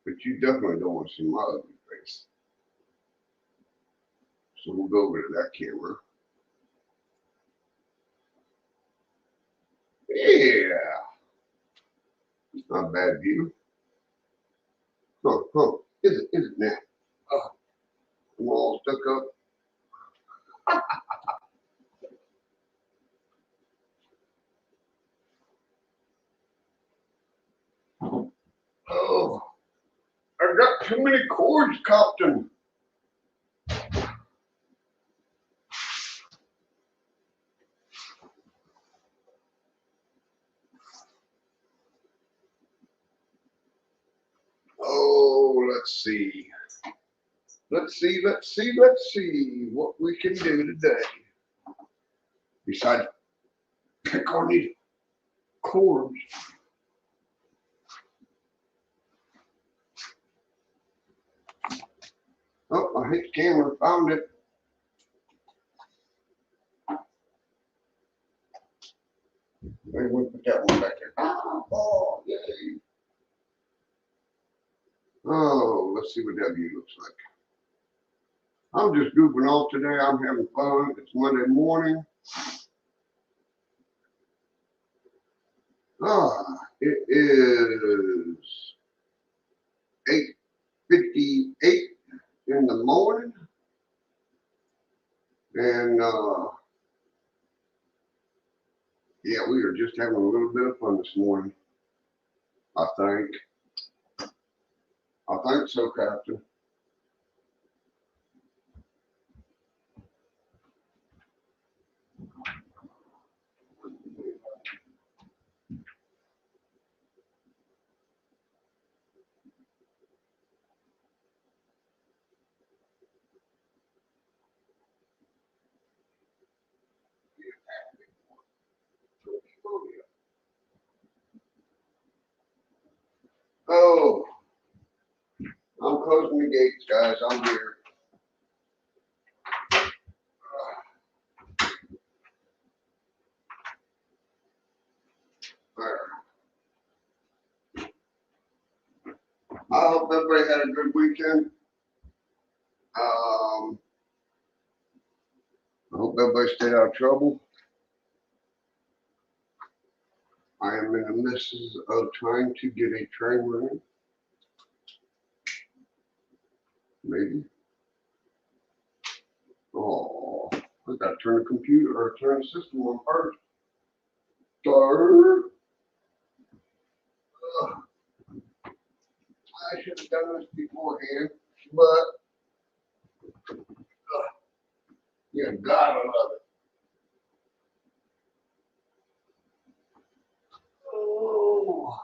But you definitely don't want to see my ugly face. So we'll go over to that camera. Yeah. It's not a bad view. Huh. Is it now? I'm all stuck up. Oh, I got too many cords, Captain. Oh, let's see. Let's see what we can do today. Besides pick on these cords. Oh, I hit the camera, found it. Maybe we'll put that one back there. Oh, yay. Oh, let's see what that view looks like. I'm just goofing off today. I'm having fun. It's Monday morning. It is 8:58 in the morning. And yeah, we are just having a little bit of fun this morning. I think so, Captain. Oh, I'm closing the gates, guys. I'm here. I hope everybody had a good weekend. I hope everybody stayed out of trouble. I am in the midst of trying to get a train running. Maybe. Oh, I gotta turn the computer or turn the system on first. Start. I should have done this beforehand, but you gotta love it. Oh.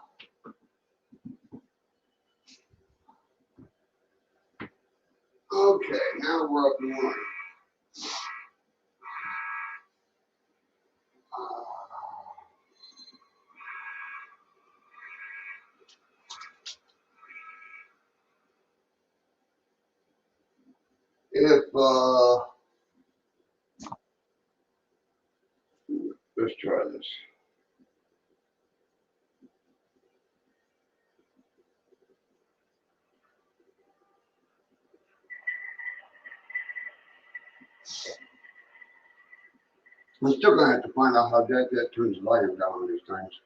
Okay, now we're up and running. If let's try this. I'm still gonna have to find out how that turns the volume down on these things.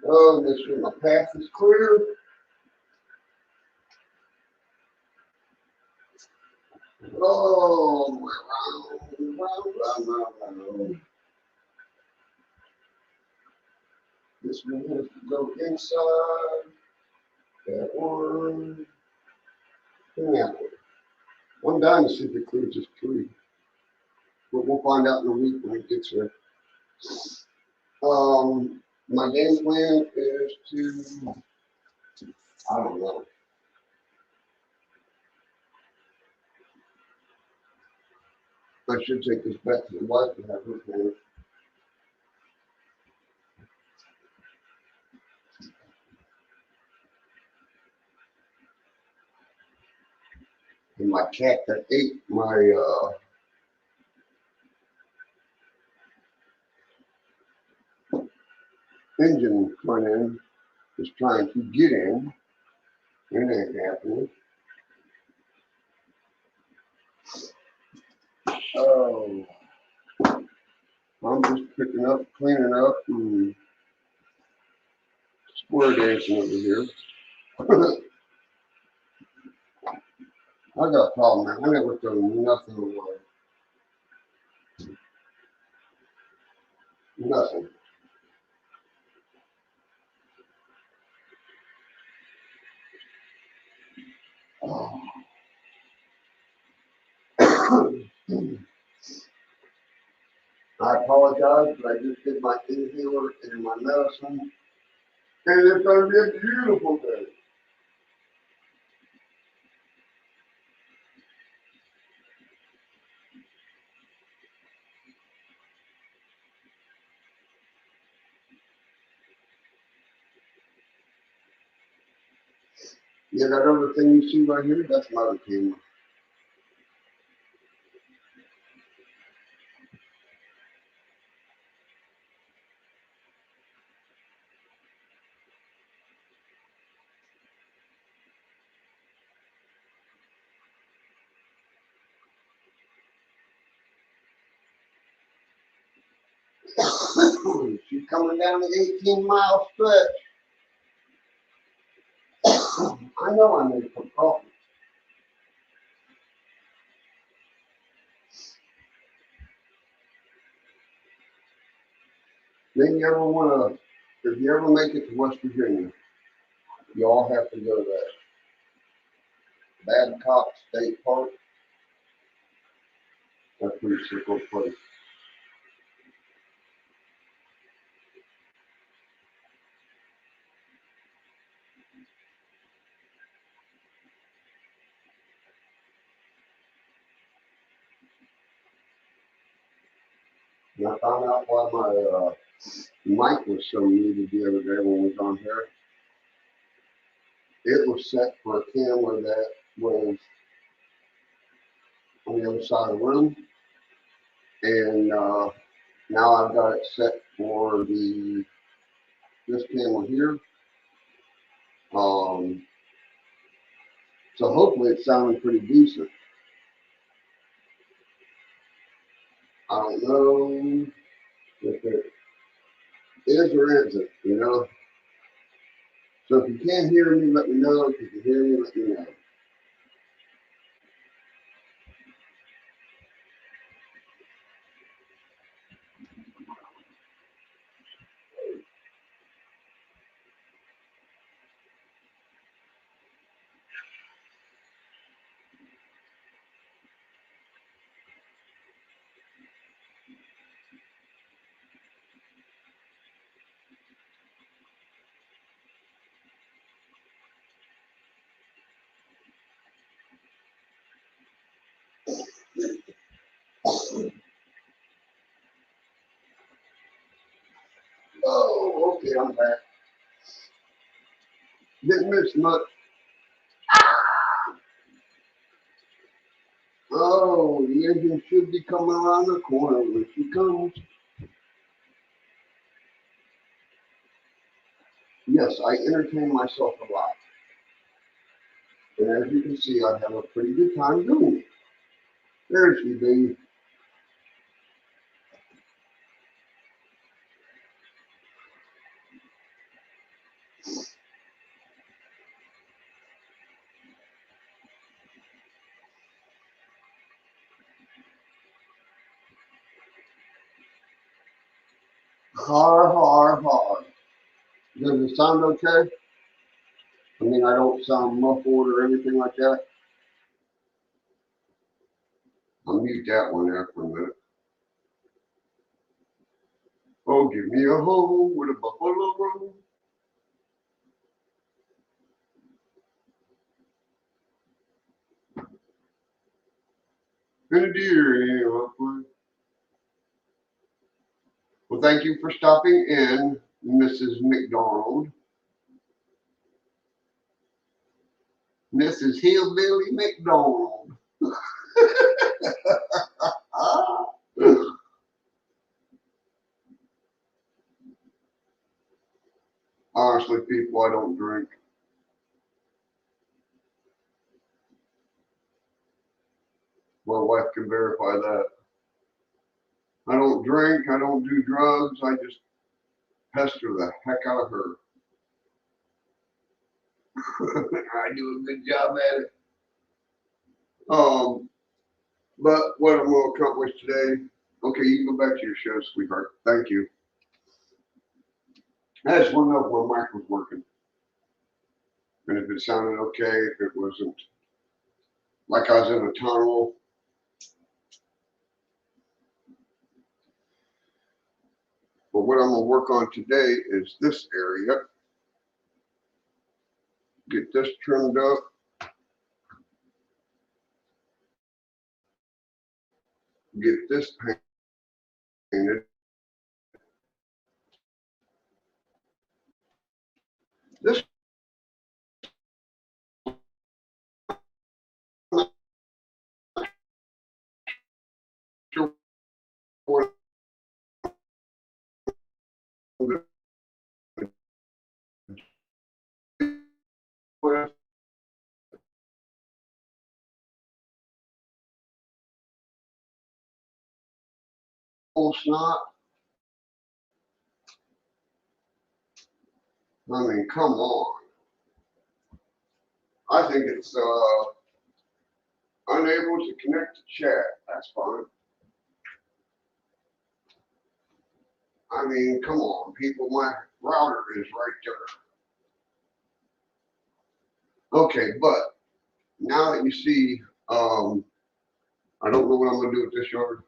Oh, make sure my path is clear. Oh, round. This one has to go inside. That one. And that one. I'm dying to see if it clears this tree. But we'll find out in a week when it gets here. My game plan is to, I don't know. I should take this back to the wife to have her plan. And my cat that ate my engine front end is trying to get in. It ain't happening. Oh, I'm just picking up, cleaning up, and square dancing over here. I got a problem, man. I never throw nothing away. Nothing. Oh. I apologize, but I just did my inhaler and my medicine, and it's going to be a beautiful day. Yeah, that other thing you see right here, that's my other camera. She's coming down the 18-mile stretch. I know I need some coffee. Then you ever want to, if you ever make it to West Virginia, you all have to go to that Babcock State Park. That's a pretty simple place. And I found out why my mic was so muted the other day when we was on here. It was set for a camera that was on the other side of the room, and now I've got it set for this camera here. So hopefully it's sounding pretty decent. I don't know if it is or isn't, you know. So if you can't hear me, let me know. If you can hear me, let me know. Oh, okay, I'm back. Didn't miss much. Oh, the engine should be coming around the corner when she comes. Yes, I entertain myself a lot. And as you can see, I have a pretty good time doing it. There she be. Har, har, har. Does it sound okay? I mean, I don't sound muffled or anything like that. I'll mute that one there for a minute. Oh, give me a home with a buffalo roll. And a deer in upward. Well, thank you for stopping in, Mrs. McDonald. Mrs. Hillbilly McDonald. Honestly, people, I don't drink. My wife can verify that. I don't drink, I don't do drugs, I just pester the heck out of her. I do a good job at it. But what I'm going to accomplish today, okay, you can go back to your show, sweetheart. Thank you. I just want to know if my mic was working. And if it sounded okay, if it wasn't like I was in a tunnel. But what I'm going to work on today is this area. Get this trimmed up. Get this painted. This whole snot. I mean, come on. I think it's unable to connect to chat. That's fine. I mean, come on, people. My router is right there. Okay, but now that you see, I don't know what I'm going to do with this yard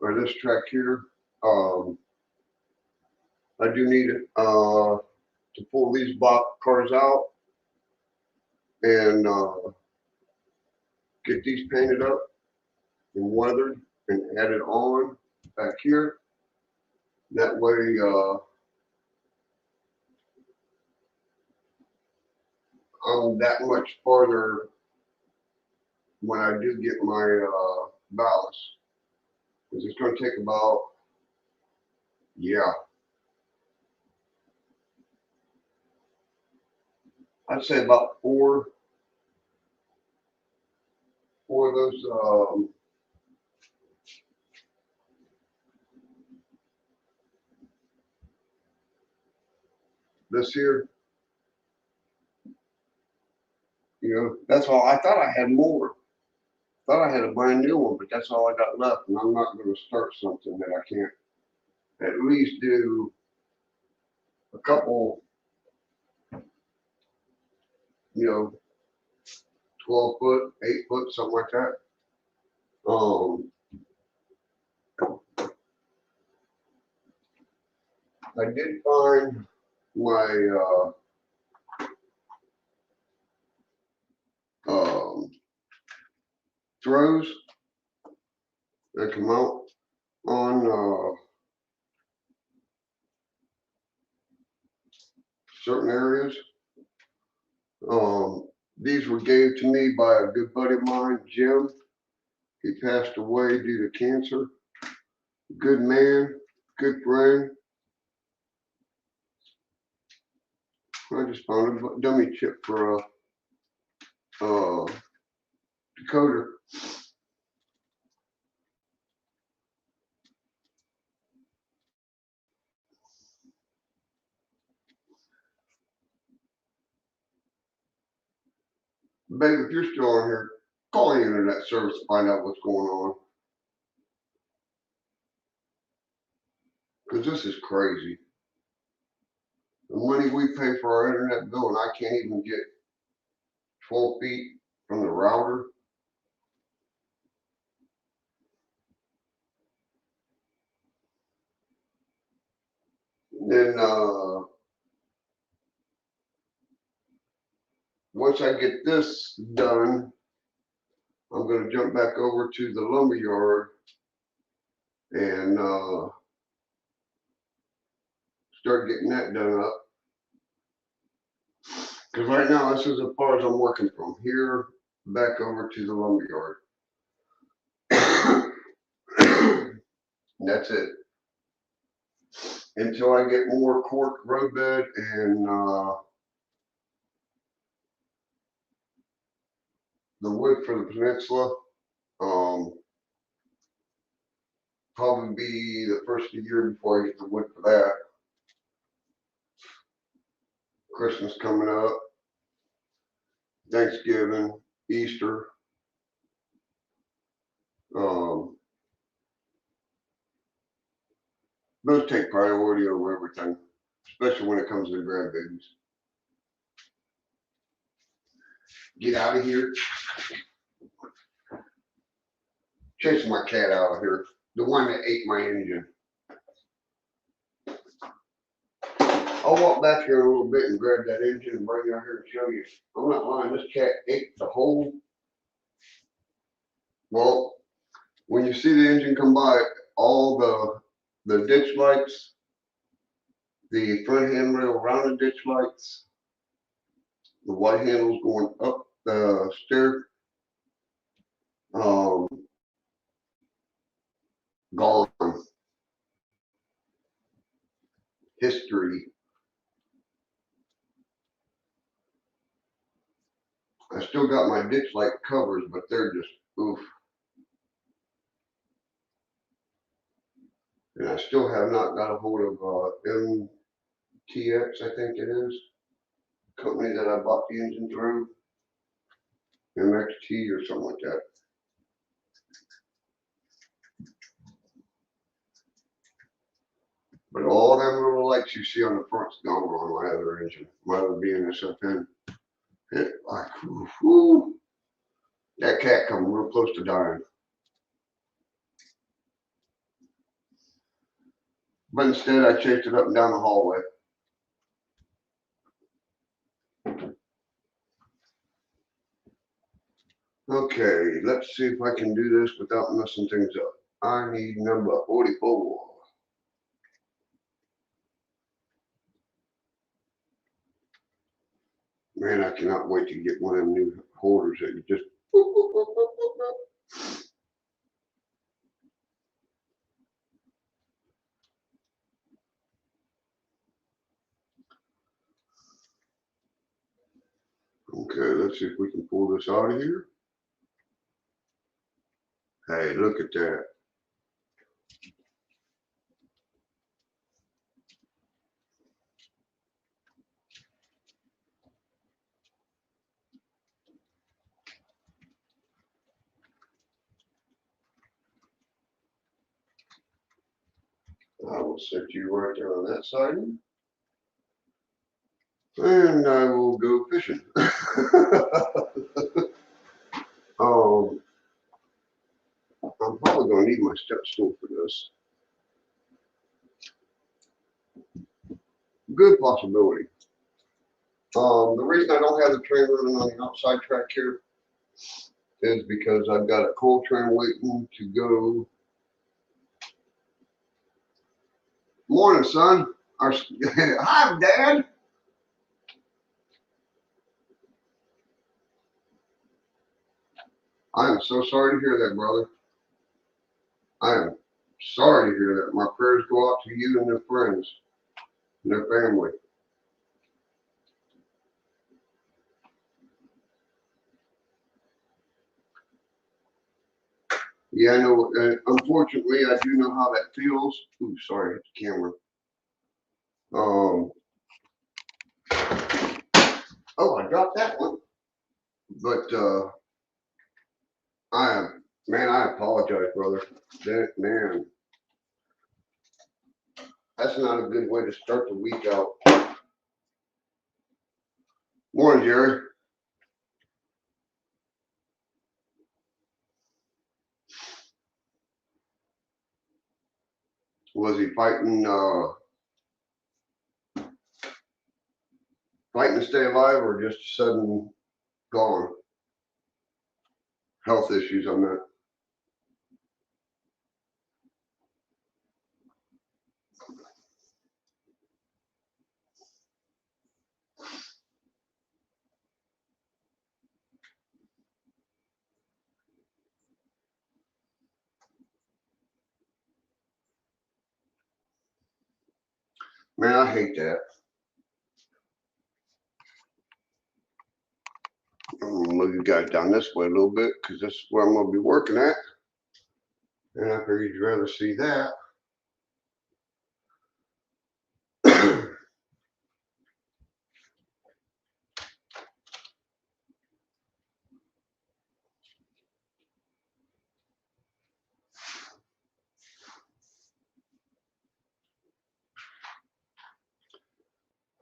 or this track here. I do need it to pull these block cars out and get these painted up and weathered and added on back here. That way, I'm that much farther when I do get my ballast. Because it's going to take about, yeah, I'd say about four of those this here, you know, that's all. I thought I had more. Thought I had a brand new one, but that's all I got left. And I'm not going to start something that I can't at least do a couple, you know, 12 foot, 8 foot, something like that. I did find my throws that come out on certain areas. These were gave to me by a good buddy of mine, Jim. He passed away due to cancer. Good man, good friend. I just found a dummy chip for a decoder. Babe, if you're still on here, call the internet service to find out what's going on. Because this is crazy. The money we pay for our internet bill, and I can't even get 12 feet from the router. Then once I get this done, I'm going to jump back over to the lumber yard and start getting that done up. Because right now, this is as far as I'm working from here back over to the lumberyard. That's it. Until I get more cork roadbed and the wood for the peninsula. Probably be the first of the year before I get the wood for that. Christmas coming up, Thanksgiving, Easter. Those take priority over everything, especially when it comes to the grandbabies. Get out of here. Chasing my cat out of here. The one that ate my engine. I'll walk back here a little bit and grab that engine and bring it out here and show you. I'm not lying, this cat ate the whole. Well, when you see the engine come by, all the ditch lights, the front handrail around the ditch lights, the white handles going up the stair, gone. History. I still got my ditch light covers, but they're just oof. And I still have not got a hold of MTX, I think it is, company that I bought the engine through. MXT or something like that. But all them little lights you see on the front's gone on my other engine, my other BNSFN. It like, whoo, that cat come real close to dying. But instead I chased it up and down the hallway. Okay, let's see if I can do this without messing things up. I need number 44. Man, I cannot wait to get one of them new holders that you just. Okay, let's see if we can pull this out of here. Hey, look at that. I will set you right there on that side. And I will go fishing. I'm probably going to need my step stool for this. Good possibility. The reason I don't have the train running on the outside track here is because I've got a coal train waiting to go. Morning, son. Hi, Dad. I am so sorry to hear that, brother. I am sorry to hear that. My prayers go out to you and their friends and their family. Yeah, I know. Unfortunately, I do know how that feels. Ooh, sorry, hit the camera. Oh, I dropped that one. But I apologize, brother. Man, that's not a good way to start the week out. Morning, Jerry. Was he fighting to stay alive, or just sudden gone? Health issues, I meant. Man, I hate that. I'm gonna move you guys down this way a little bit because this is where I'm gonna be working at. And I figured you'd rather see that.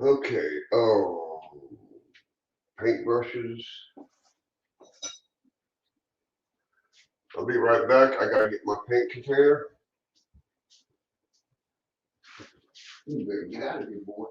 Okay, oh, paintbrushes. I'll be right back. I gotta get my paint container. You better get out of here, boy.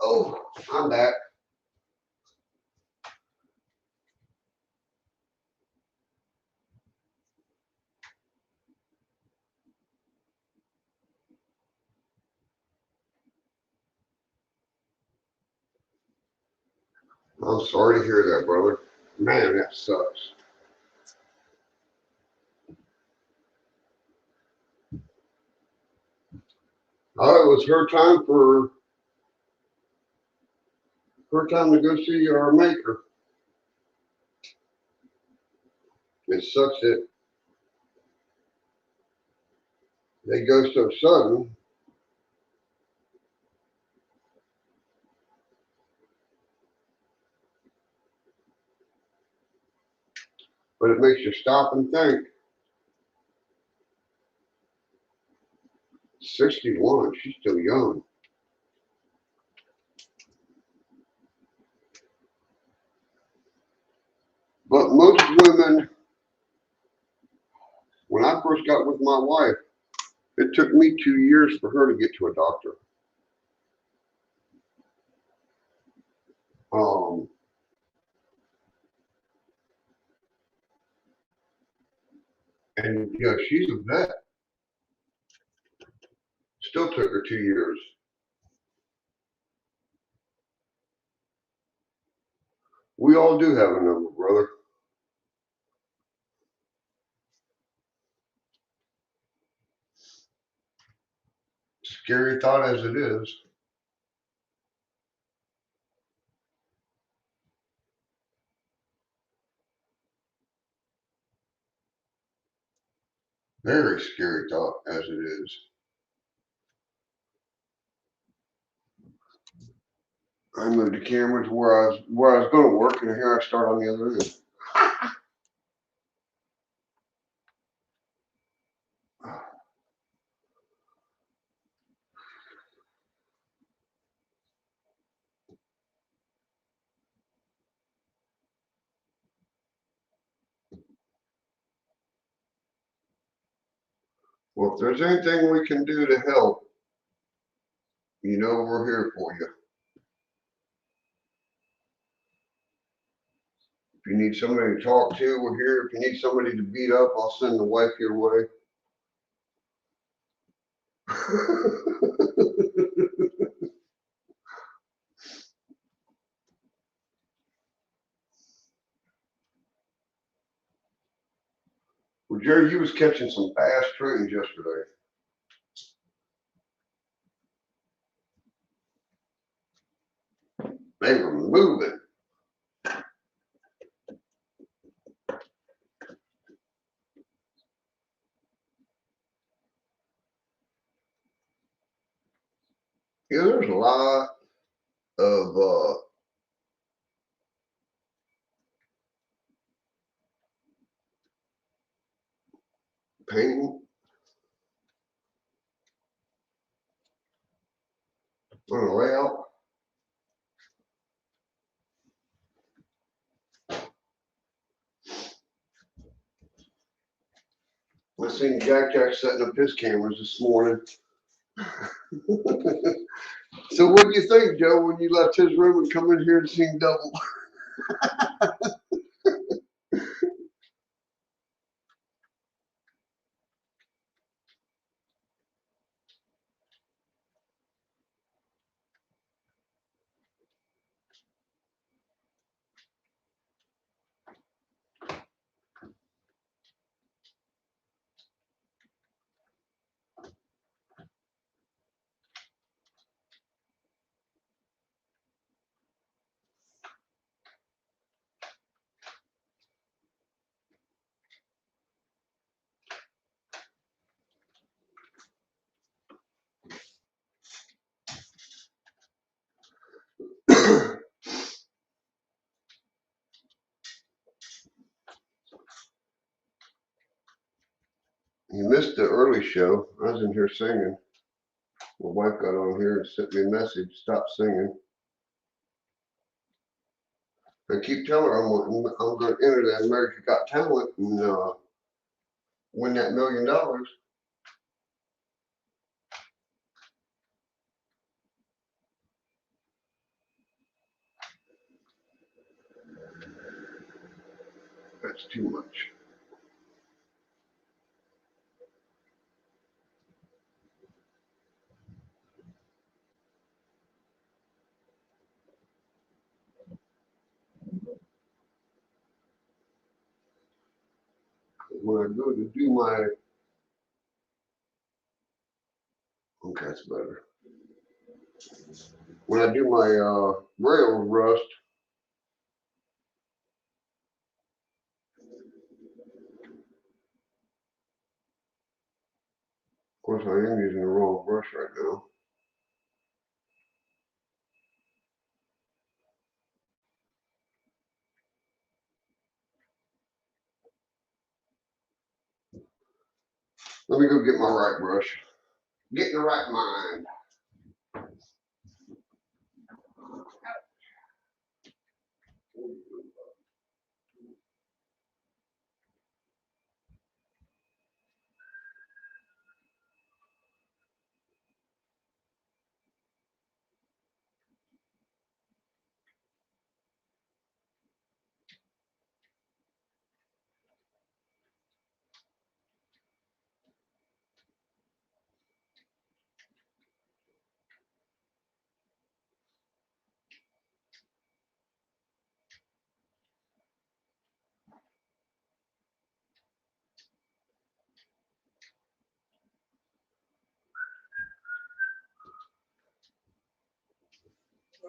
Oh, I'm back. I'm sorry to hear that, brother. Man, that sucks. Oh, it was her time to go see our maker. It sucks that they go so sudden, but it makes you stop and think. 61, she's still young. But most women, when I first got with my wife, it took me 2 years for her to get to a doctor. Um, and yeah, she's a vet. Still took her 2 years. We all do have a number, brother. Scary thought as it is. Very scary thought as it is. I moved the camera to where I was going to work, and here I start on the other end. Well, if there's anything we can do to help, you know we're here for you. If you need somebody to talk to, we're here. If you need somebody to beat up, I'll send the wife your way. Well, Jerry, you was catching some fast trains yesterday. They were moving. Yeah, there's a lot of painting on the layout. I seen Jack setting up his cameras this morning. So what do you think, Joe, when you left his room and come in here and seen double? You missed the early show. I was in here singing. My wife got on here and sent me a message, stop singing. I keep telling her I'm going to enter that America Got Talent and win that $1 million. That's too much. When I go to do my, okay, that's better. When I do my rail rust, of course I am using the wrong brush right now. Let me go get my right brush. Get in the right mind.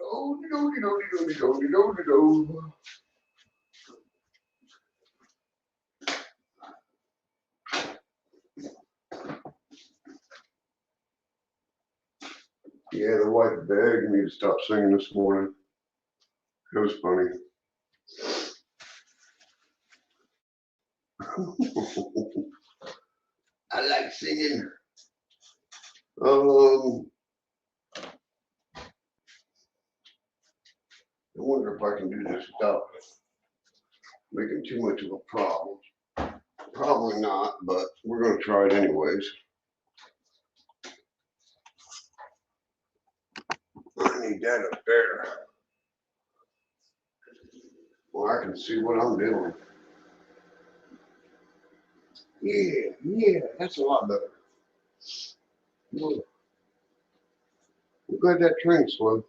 Oh, yeah, the wife begged me to stop singing this morning. It was funny. I like singing. I wonder if I can do this without making too much of a problem. Probably not, but we're going to try it anyways. I need that up there. Well, I can see what I'm doing. Yeah, that's a lot better. Well, I'm glad that train's slow.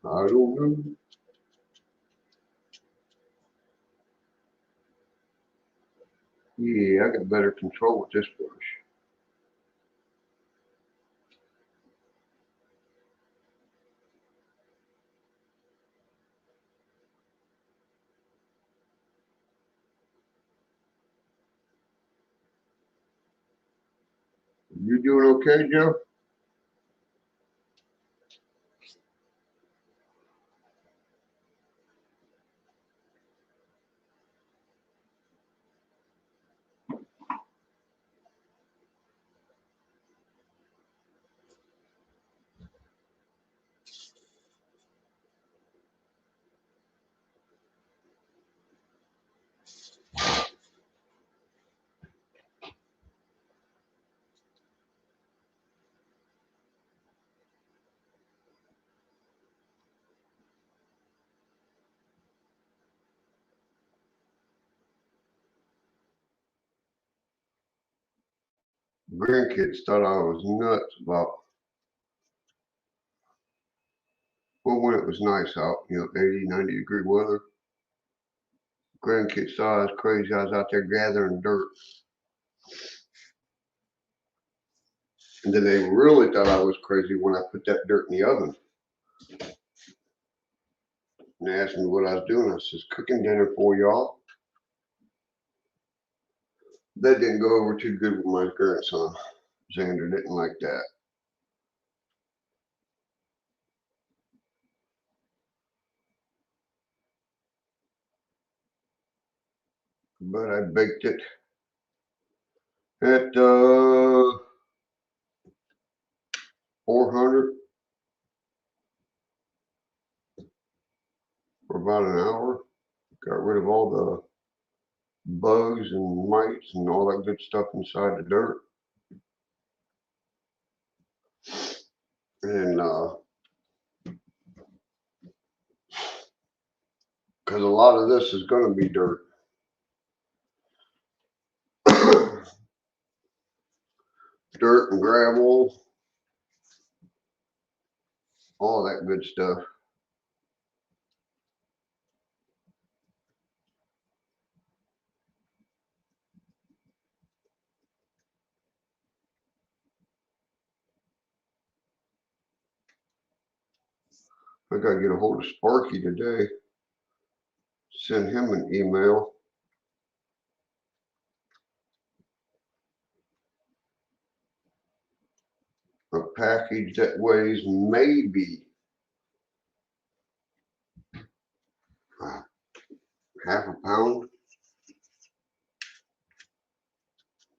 I don't know. Yeah, I got better control with this brush. You doing okay, Joe? Grandkids thought I was nuts about, well, when it was nice out, 80, 90-degree weather. Grandkids thought I was crazy. I was out there gathering dirt. And then they really thought I was crazy when I put that dirt in the oven. And they asked me what I was doing. I says, cooking dinner for y'all. That didn't go over too good with my grandson. Xander didn't like that. But I baked it at 400 for about an hour. Got rid of all the bugs and mites and all that good stuff inside the dirt. And because a lot of this is going to be dirt. Dirt and gravel, all that good stuff. I got to get a hold of Sparky today. Send him an email. A package that weighs maybe half a pound,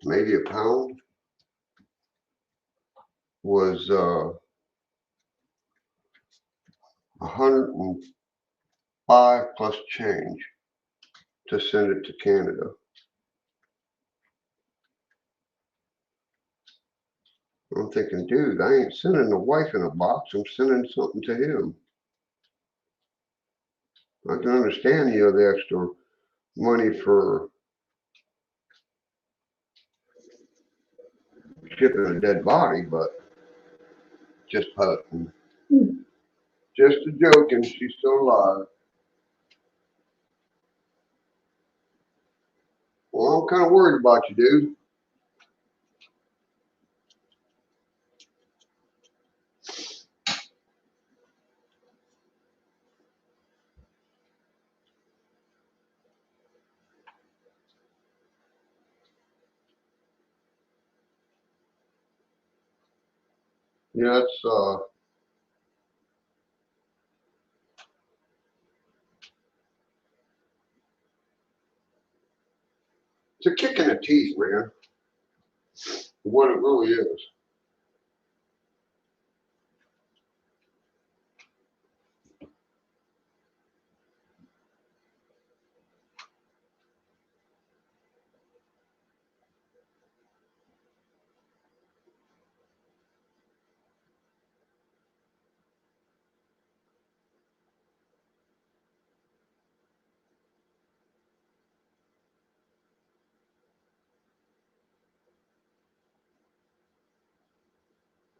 maybe a pound, was 105 plus change to send it to Canada. I'm thinking, dude, I ain't sending the wife in a box. I'm sending something to him. I can understand, the extra money for shipping a dead body, but just putting. Just a joking. She's still alive. Well, I'm kind of worried about you, dude. Yeah, it's a kick in the teeth, man. What it really is.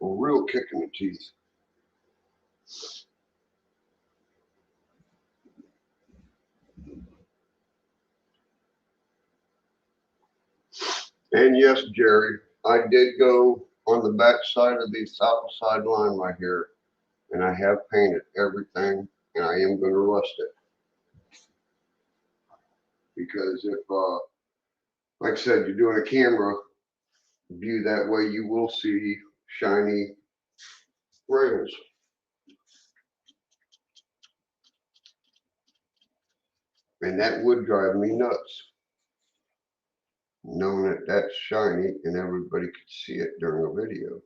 A real kick in the teeth. And yes, Jerry, I did go on the back side of the south sideline right here, and I have painted everything, and I am going to rust it. Because if, like I said, you're doing a camera view that way, you will see shiny rails. And that would drive me nuts, knowing that that's shiny and everybody could see it during a video.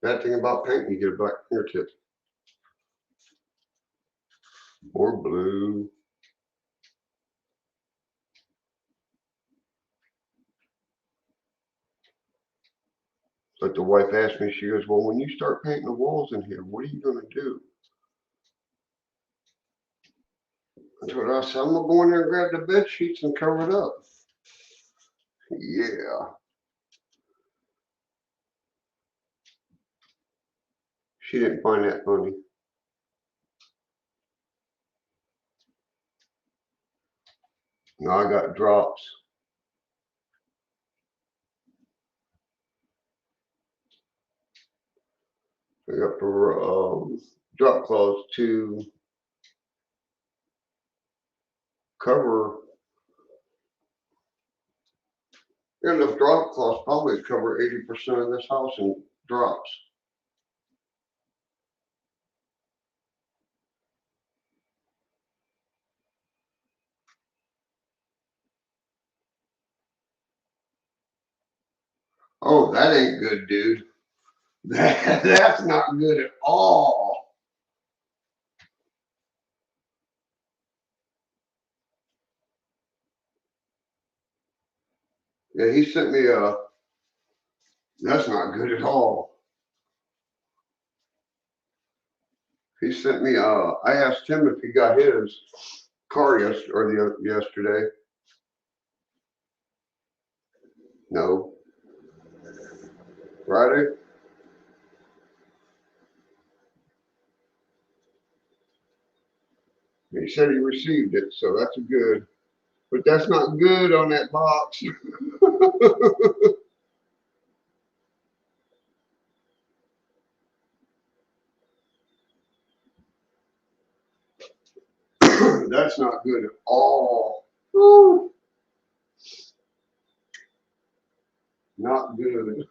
Bad thing about painting, you get a black fingertip. Or blue. But the wife asked me, she goes, well, when you start painting the walls in here, what are you going to do? I told her, I said, I'm going to go in there and grab the bed sheets and cover it up. Yeah. She didn't find that funny. No, I got drops. I got drop cloths to cover. Enough drop cloths probably to cover 80% of this house in drops. Oh, that ain't good, dude. That's not good at all. Yeah, he sent me a, that's not good at all. He sent me, I asked him if he got his car yesterday. No. Friday? He said he received it, so that's good. But that's not good on that box. That's not good at all. Woo. Not good.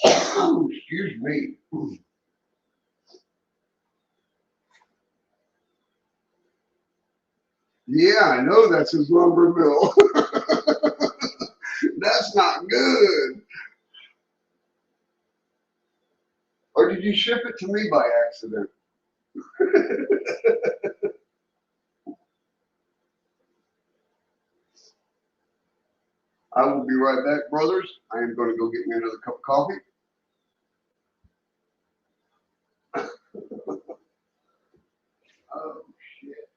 Excuse me. Yeah, I know that's his lumber mill. That's not good. Or did you ship it to me by accident? I will be right back, brothers. I am going to go get me another cup of coffee. Oh, shit.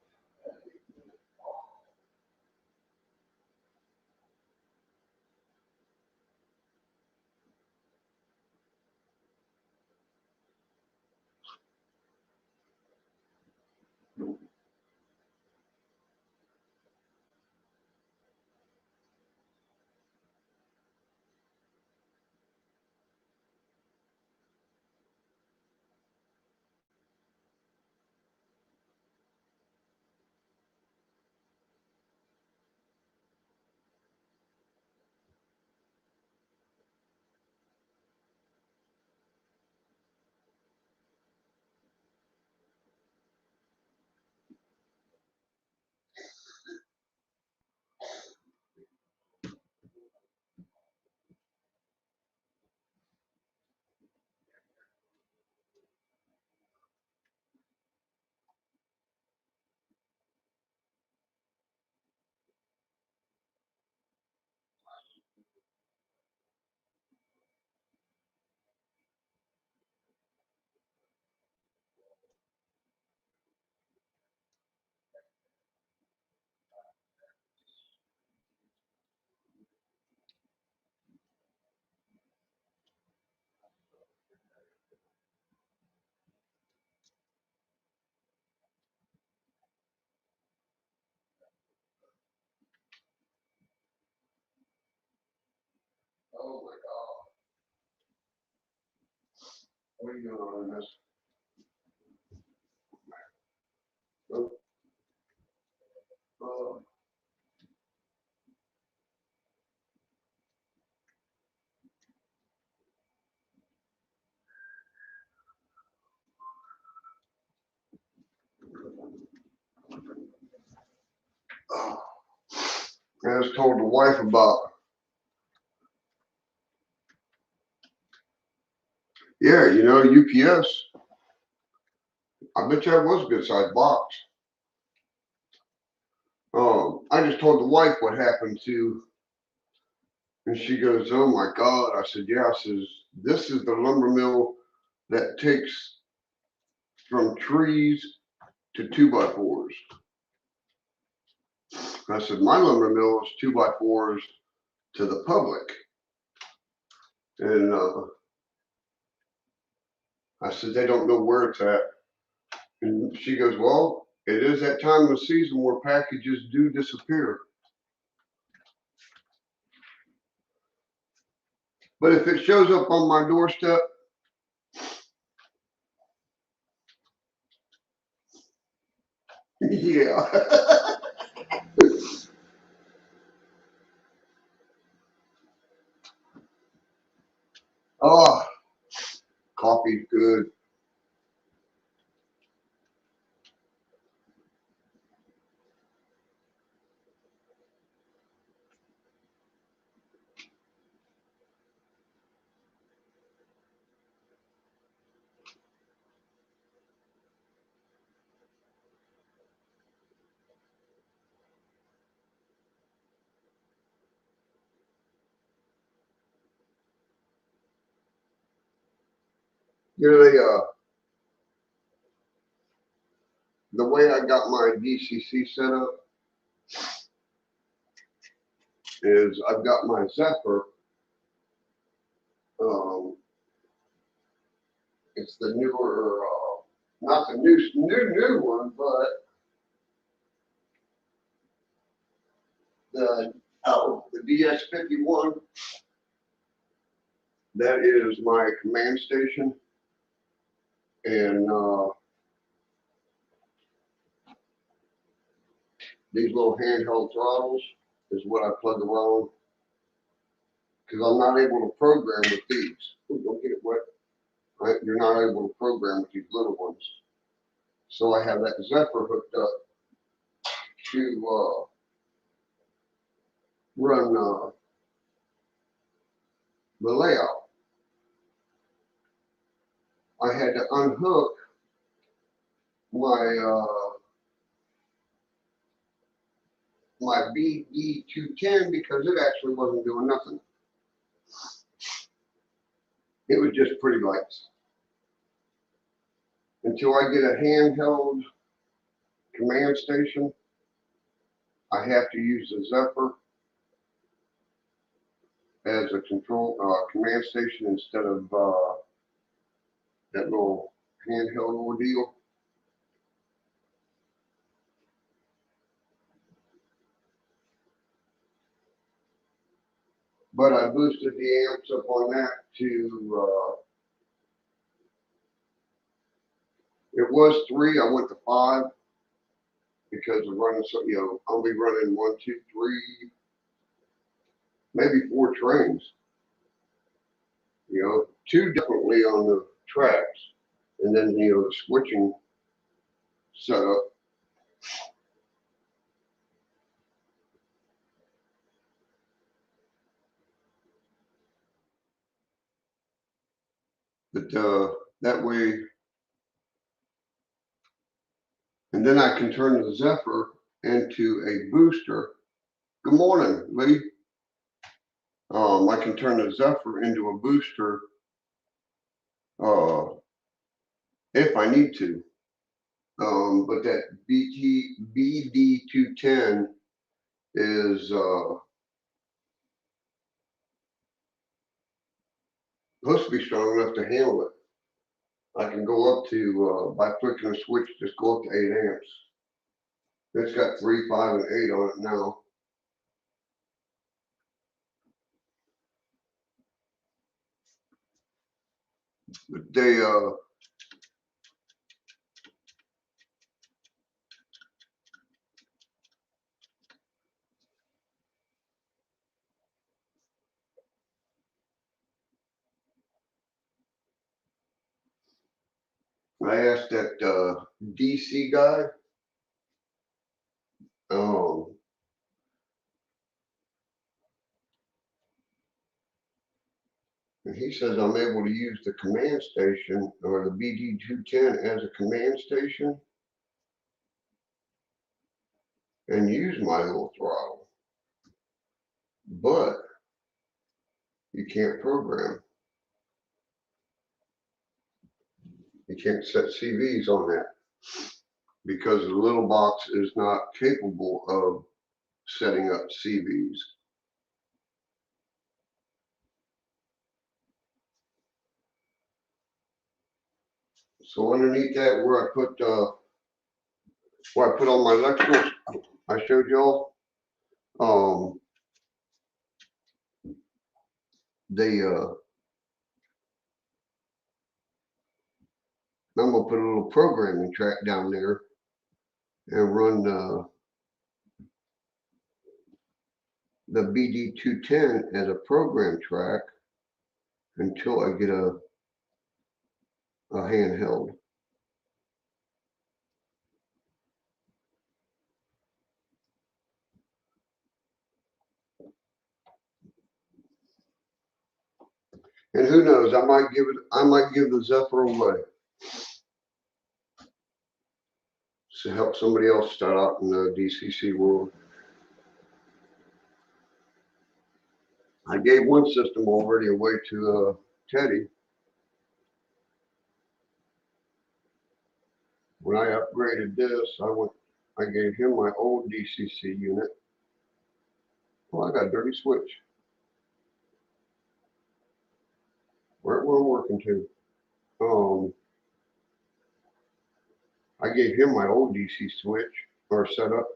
What are you doing on this? Oh, oh. I just told the wife about, yeah, you know, UPS. I bet you that was a good sized box. I just told the wife what happened to, and she goes, "Oh my God!" I said, "Yeah." I says, "This is the lumber mill that takes from trees to 2x4s." I said, "My lumber mill is 2x4s to the public," and I said, "They don't know where it's at." And she goes, "Well, it is that time of the season where packages do disappear. But if it shows up on my doorstep, yeah." Oh, coffee's good. You know, the way I got my DCC set up is I've got my Zephyr. Um, it's the newer, not the new one, but the DS51. That is my command station, and these little handheld throttles is what I plug around because I'm not able to program with these. Ooh, don't get it wet. Right? You're not able to program with these little ones. So I have that Zephyr hooked up to run the layout. I had to unhook my my BD210 because it actually wasn't doing nothing. It was just pretty lights. Until I get a handheld command station, I have to use the Zephyr as a control command station instead of that little handheld ordeal. But I boosted the amps up on that to, it was 3, I went to 5 because of running, so, you know, I'll be running 1, 2, 3, maybe 4 trains. You know, 2 definitely on the tracks, and then, you know, the switching setup. But that way, and then I can turn the Zephyr into a booster. Good morning, Lee. I can turn the Zephyr into a booster uh, if I need to. But that BD210 is supposed to be strong enough to handle it. I can go up to, by flicking a switch, just go up to 8 amps. It's got 3, 5, and 8 on it now. But they I asked that DC guy, um, and he says I'm able to use the command station or the BD210 as a command station and use my little throttle, but you can't program. You can't set CVs on that because the little box is not capable of setting up CVs. So underneath that, where I put all my electricals, I showed y'all. They I'm gonna put a little programming track down there and run the BD210 as a program track until I get a handheld. And who knows, I might give the Zephyr away to help somebody else start out in the DCC world. I gave one system already away to Teddy when I upgraded this. I gave him my old DCC unit. Well, I got a dirty switch. Where am I working to? I gave him my old DC switch or setup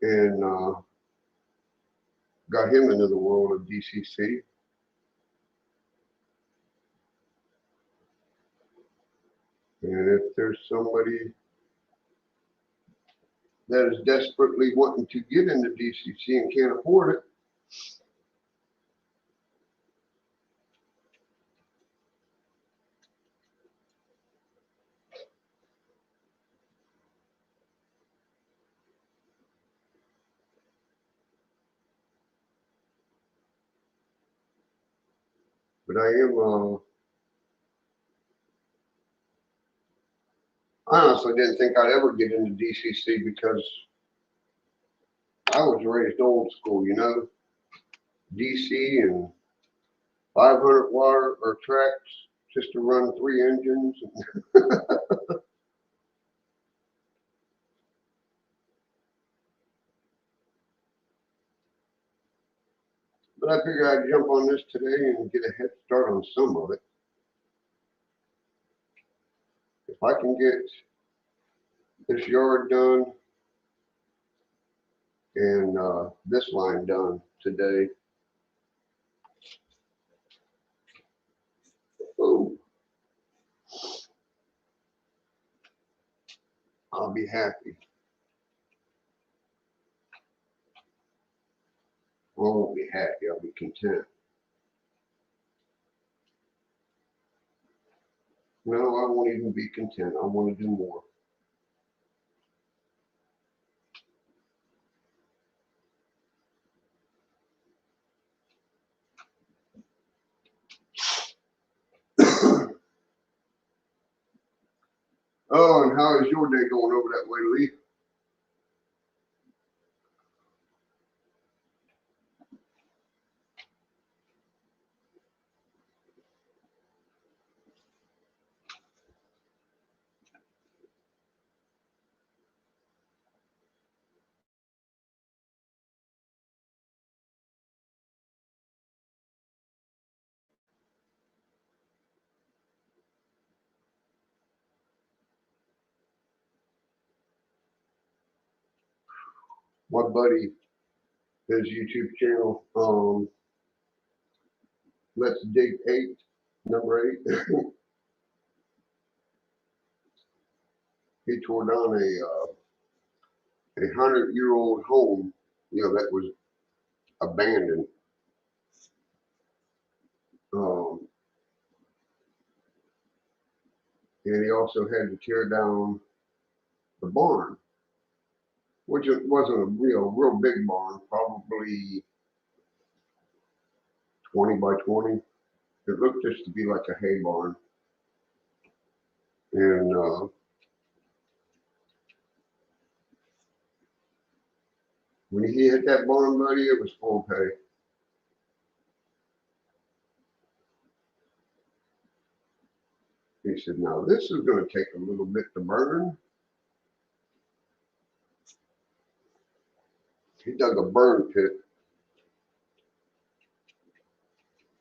and got him into the world of DCC. And if there's somebody that is desperately wanting to get into DCC and can't afford it, but I honestly didn't think I'd ever get into DCC because I was raised old school, you know, DC and 500 watt or tracks just to run 3 engines. But I figured I'd jump on this today and get a head start on some of it. If I can get this yard done and this line done today, oh, I'll be happy. Well, I won't be happy, I'll be content. No, I won't even be content. I want to do more. Oh, and how is your day going over that way, Lee? My buddy, his YouTube channel, Let's Dig 8, number 8. he tore down a 100-year-old home, that was abandoned. And he also had to tear down the barn, which it wasn't a real big barn, probably 20 by 20. It looked just to be like a hay barn. And when he hit that barn, buddy, it was full pay. He said, now this is going to take a little bit to burn. He dug a burn pit.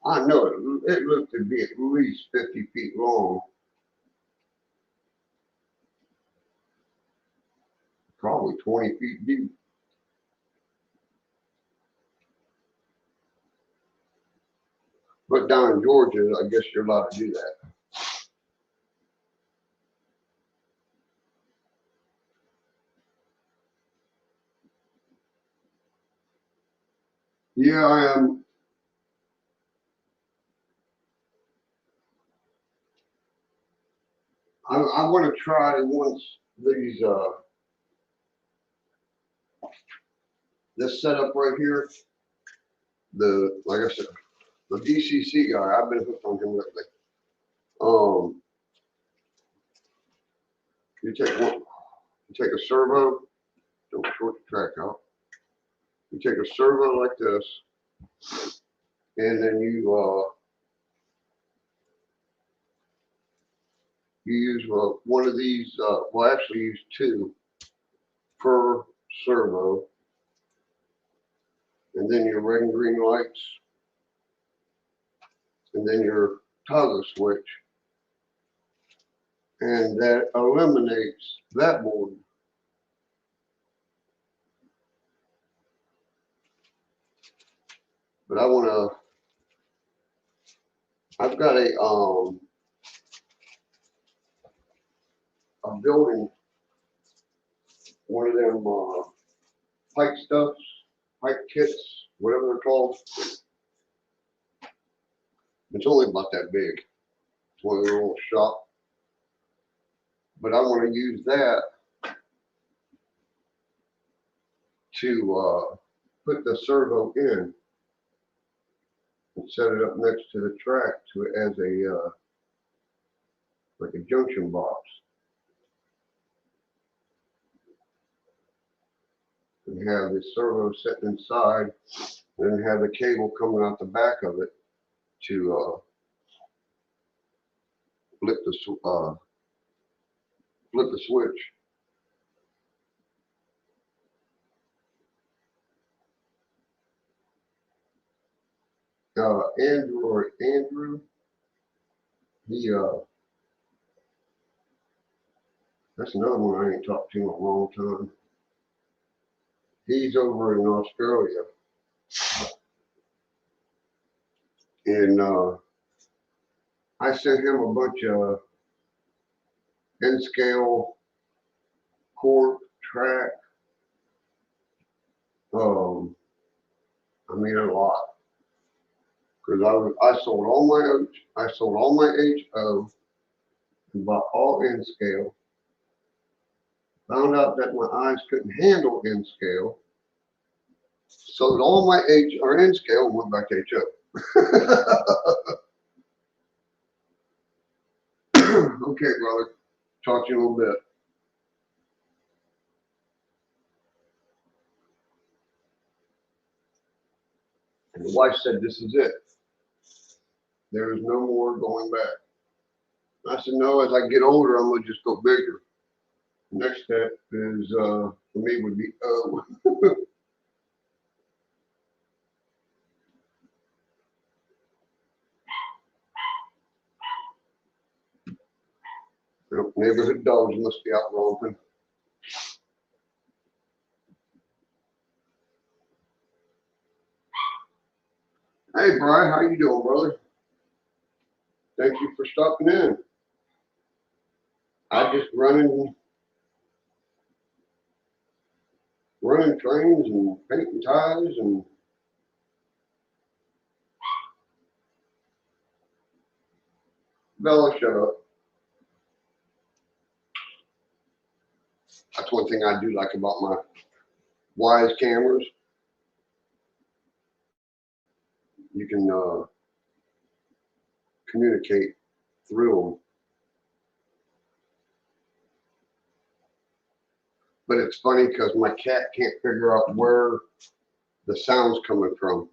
I know it looked to be at least 50 feet long. Probably 20 feet deep. But down in Georgia, I guess you're allowed to do that. Yeah, I am. I want to try once these this setup right here. Like I said, the DCC guy. I've been hooked on him lately. You take a servo. Don't short the track out. You take a servo like this, and then you use one of these. Well, actually, use two per servo, and then your red and green lights, and then your toggle switch, and that eliminates that board. But I've got a building, one of them pipe stuffs, pipe kits, whatever they're called. It's only about that big. It's one of their little shop. But I want to use that to put the servo in and set it up next to the track as a like a junction box. And have the servo sitting inside, and have the cable coming out the back of it to flip the switch. Andrew, he that's another one I ain't talked to in a long time. He's over in Australia, and I sent him a bunch of N-scale core track. I mean a lot, because I sold all my HO and bought all N-scale. Found out that my eyes couldn't handle N-scale. Sold all my N-scale and went back to HO. Okay, brother. Talk to you in a little bit. And the wife said, this is it. There is no more going back. I said, no, as I get older, I'm going to just go bigger. The next step is, for me, would be O. Neighborhood dogs must be out romping. Hey, Brian, how you doing, brother? Thank you for stopping in. I just running running trains and painting ties and Bella, shut up. That's one thing I do like about my Wyze cameras. You can communicate through them. But it's funny because my cat can't figure out where the sound's coming from.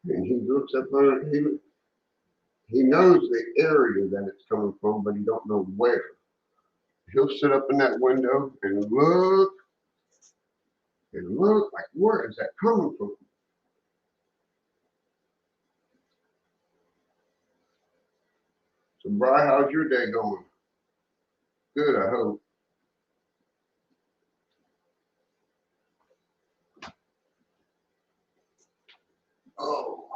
And he looks up on it, he knows the area that it's coming from, but he don't know where. He'll sit up in that window and look like, where is that coming from? So, Bri, how's your day going? Good, I hope. Oh,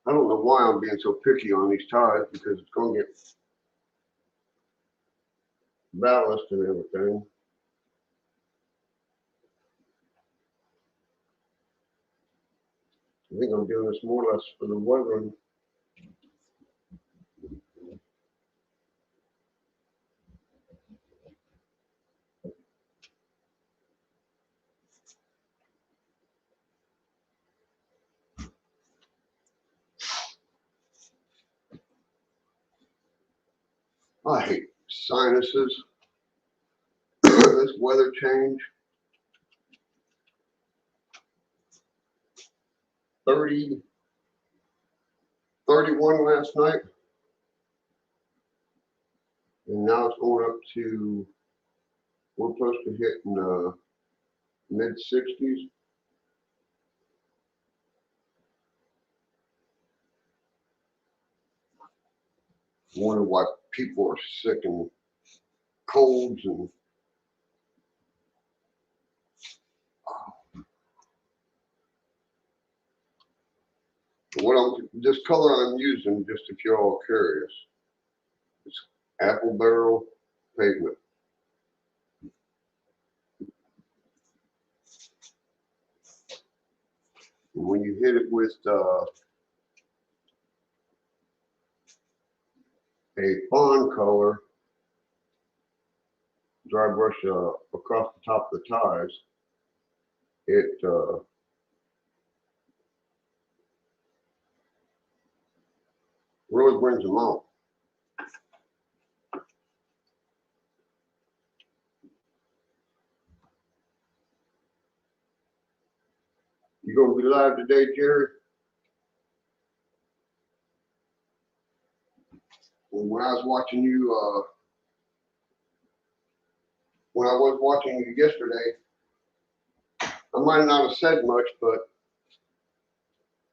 I don't know why I'm being so picky on these ties because it's going to get ballast and everything. I think I'm doing this more or less for the weather. I hate sinuses. This weather change. 30, 31 last night. And now it's going up to, we're supposed to hit in the mid 60s. I wonder why people are sick and colds and this color I'm using, just if you're all curious, it's apple barrel pavement. And when you hit it with a fawn color, dry brush across the top of the ties, it really brings them out. You gonna be live today, Jerry? When I was watching you, when I was watching you yesterday, I might not have said much, but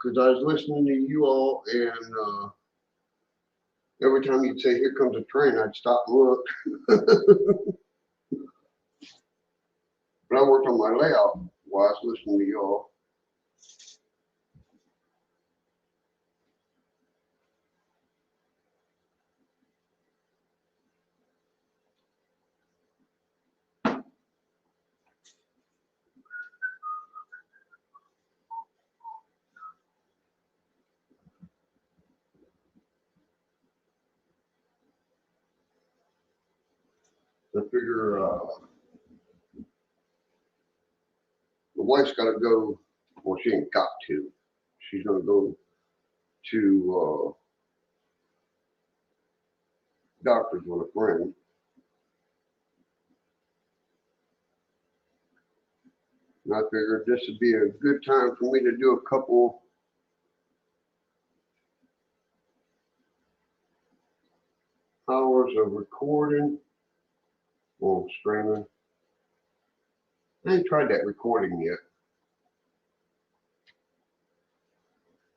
because I was listening to you all, and every time you'd say, "Here comes a train," I'd stop and look. But I worked on my layout while I was listening to you all. I figure the wife's got to go. Well, she ain't got to. She's gonna go to doctors with a friend. And I figured this would be a good time for me to do a couple hours of recording or streaming. I ain't tried that recording yet.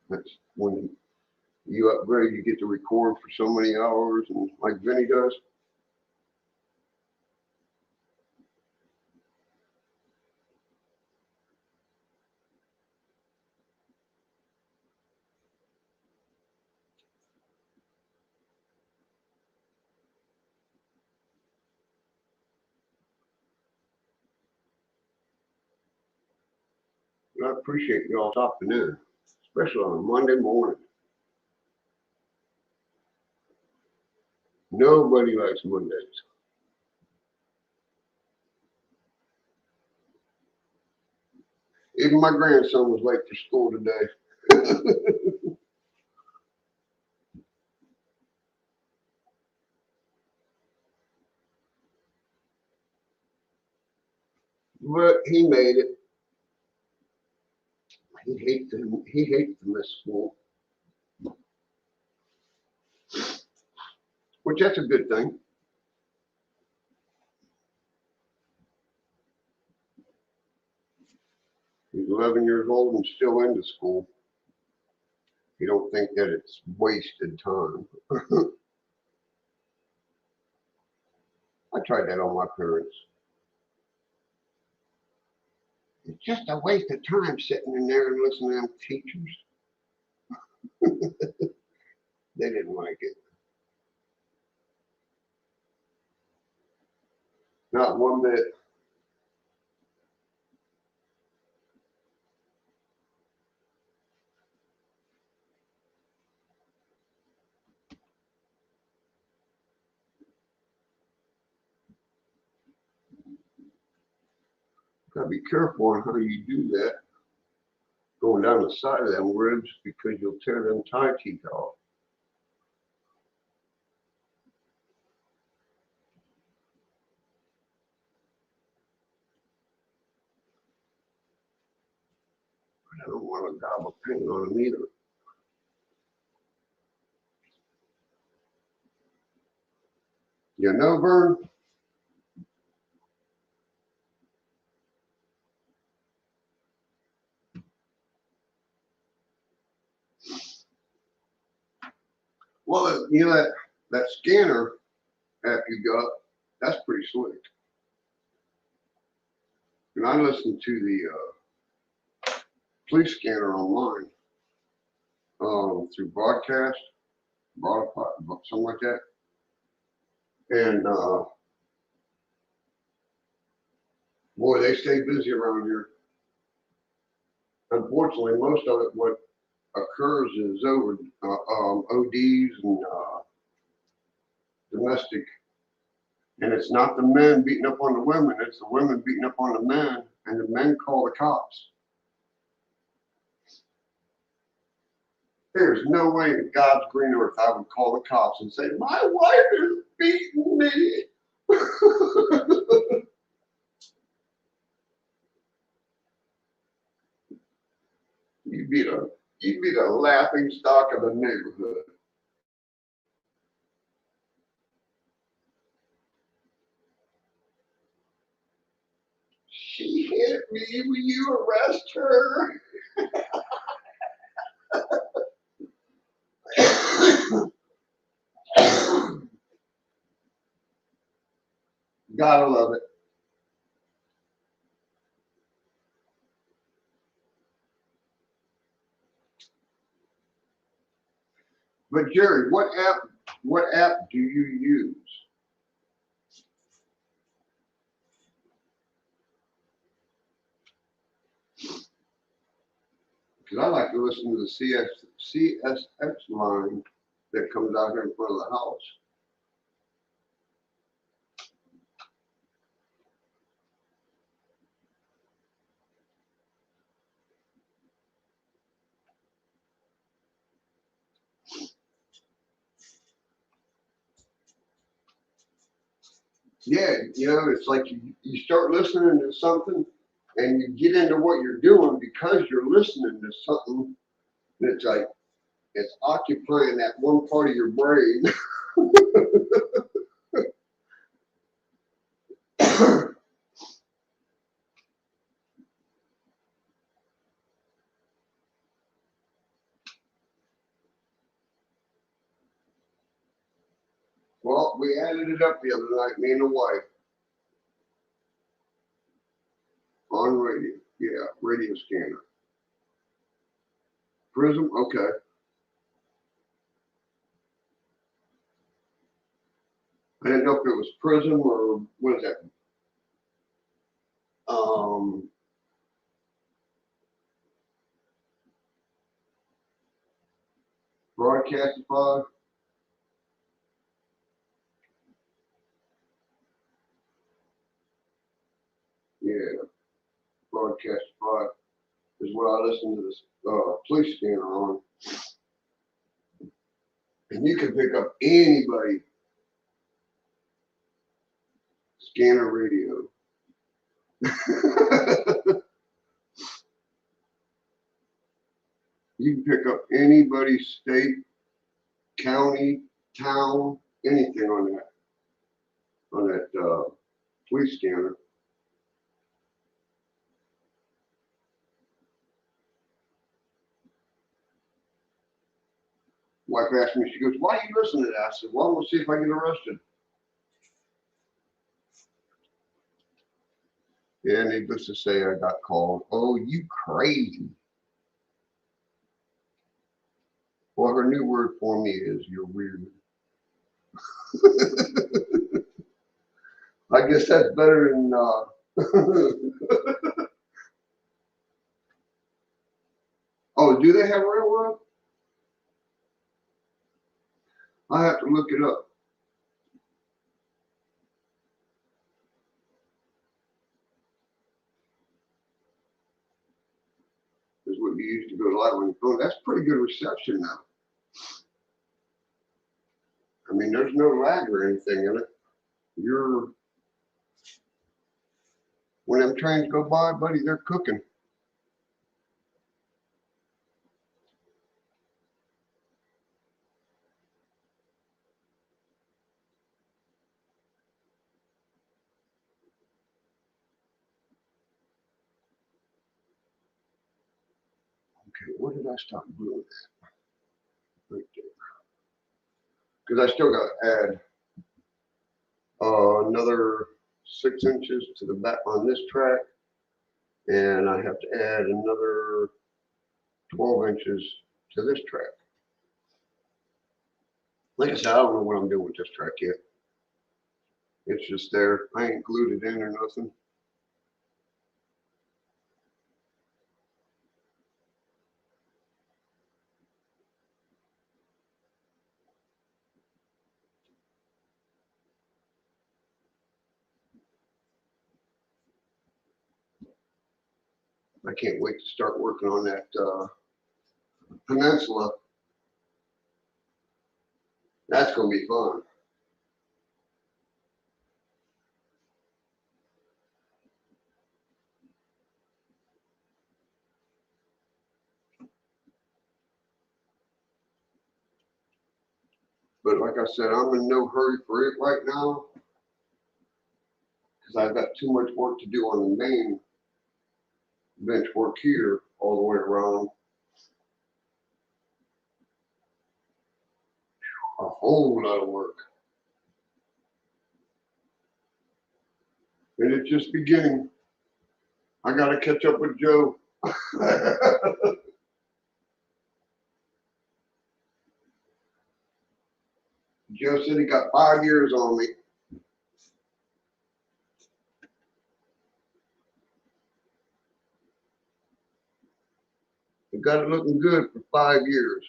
That's when you upgrade, you get to record for so many hours, and like Vinny does. I appreciate y'all stopping in, especially on a Monday morning. Nobody likes Mondays. Even my grandson was late for school today. But he made it. He hates to miss school. Which that's a good thing. He's 11 years old and still into school. You don't think that it's wasted time. I tried that on my parents. It's just a waste of time sitting in there and listening to them teachers. They didn't like it. Not one bit. Gotta be careful on how you do that. Going down the side of them ribs because you'll tear them tie teeth off. I don't want to gobble pain on them either. You know, Vern? Well, you know that scanner app you got, that's pretty slick. And I listened to the police scanner online through broadcast, something like that. And boy, they stay busy around here. Unfortunately, most of it, what occurs is over ODs and domestic. And it's not the men beating up on the women, it's the women beating up on the men, and the men call the cops. There's no way in God's green earth I would call the cops and say, my wife is beating me. You'd be the laughing stock of the neighborhood. She hit me. Will you arrest her? Gotta love it. But Jerry, what app do you use? Because I like to listen to the CSX line that comes out here in front of the house. Yeah, you know, it's like you start listening to something and you get into what you're doing because you're listening to something that's like, it's occupying that one part of your brain. Well, we added it up the other night, me and the wife, on radio. Yeah, radio scanner. Prism, okay. I didn't know if it was Prism or what is that? Um, Broadcastify. Yeah, Broadcastify is what I listen to this police scanner on. And you can pick up anybody scanner radio. You can pick up anybody's state, county, town, anything on that police scanner. Wife asked me, she goes, "Why are you listening to that?" I said, "Well, we'll see if I get arrested." Yeah, needless to say, I got called. "Oh, you crazy." Well, her new word for me is "you're weird." I guess that's better than oh, do they have railroad? I have to look it up. Is what you used to go to live on your phone. That's pretty good reception now. I mean, there's no lag or anything in it. You're when them trains go by, buddy, they're cooking. Okay, what did I start doing? Right there. Because I still got to add another 6 inches to the back on this track, and I have to add another 12 inches to this track. Like I said, I don't know what I'm doing with this track yet. It's just there. I ain't glued it in or nothing. I can't wait to start working on that peninsula. That's going to be fun. But like I said, I'm in no hurry for it right now because I've got too much work to do on the main bench work here all the way around. A whole lot of work. And it's just beginning. I got to catch up with Joe. Joe said he got 5 years on me. He got it looking good for 5 years.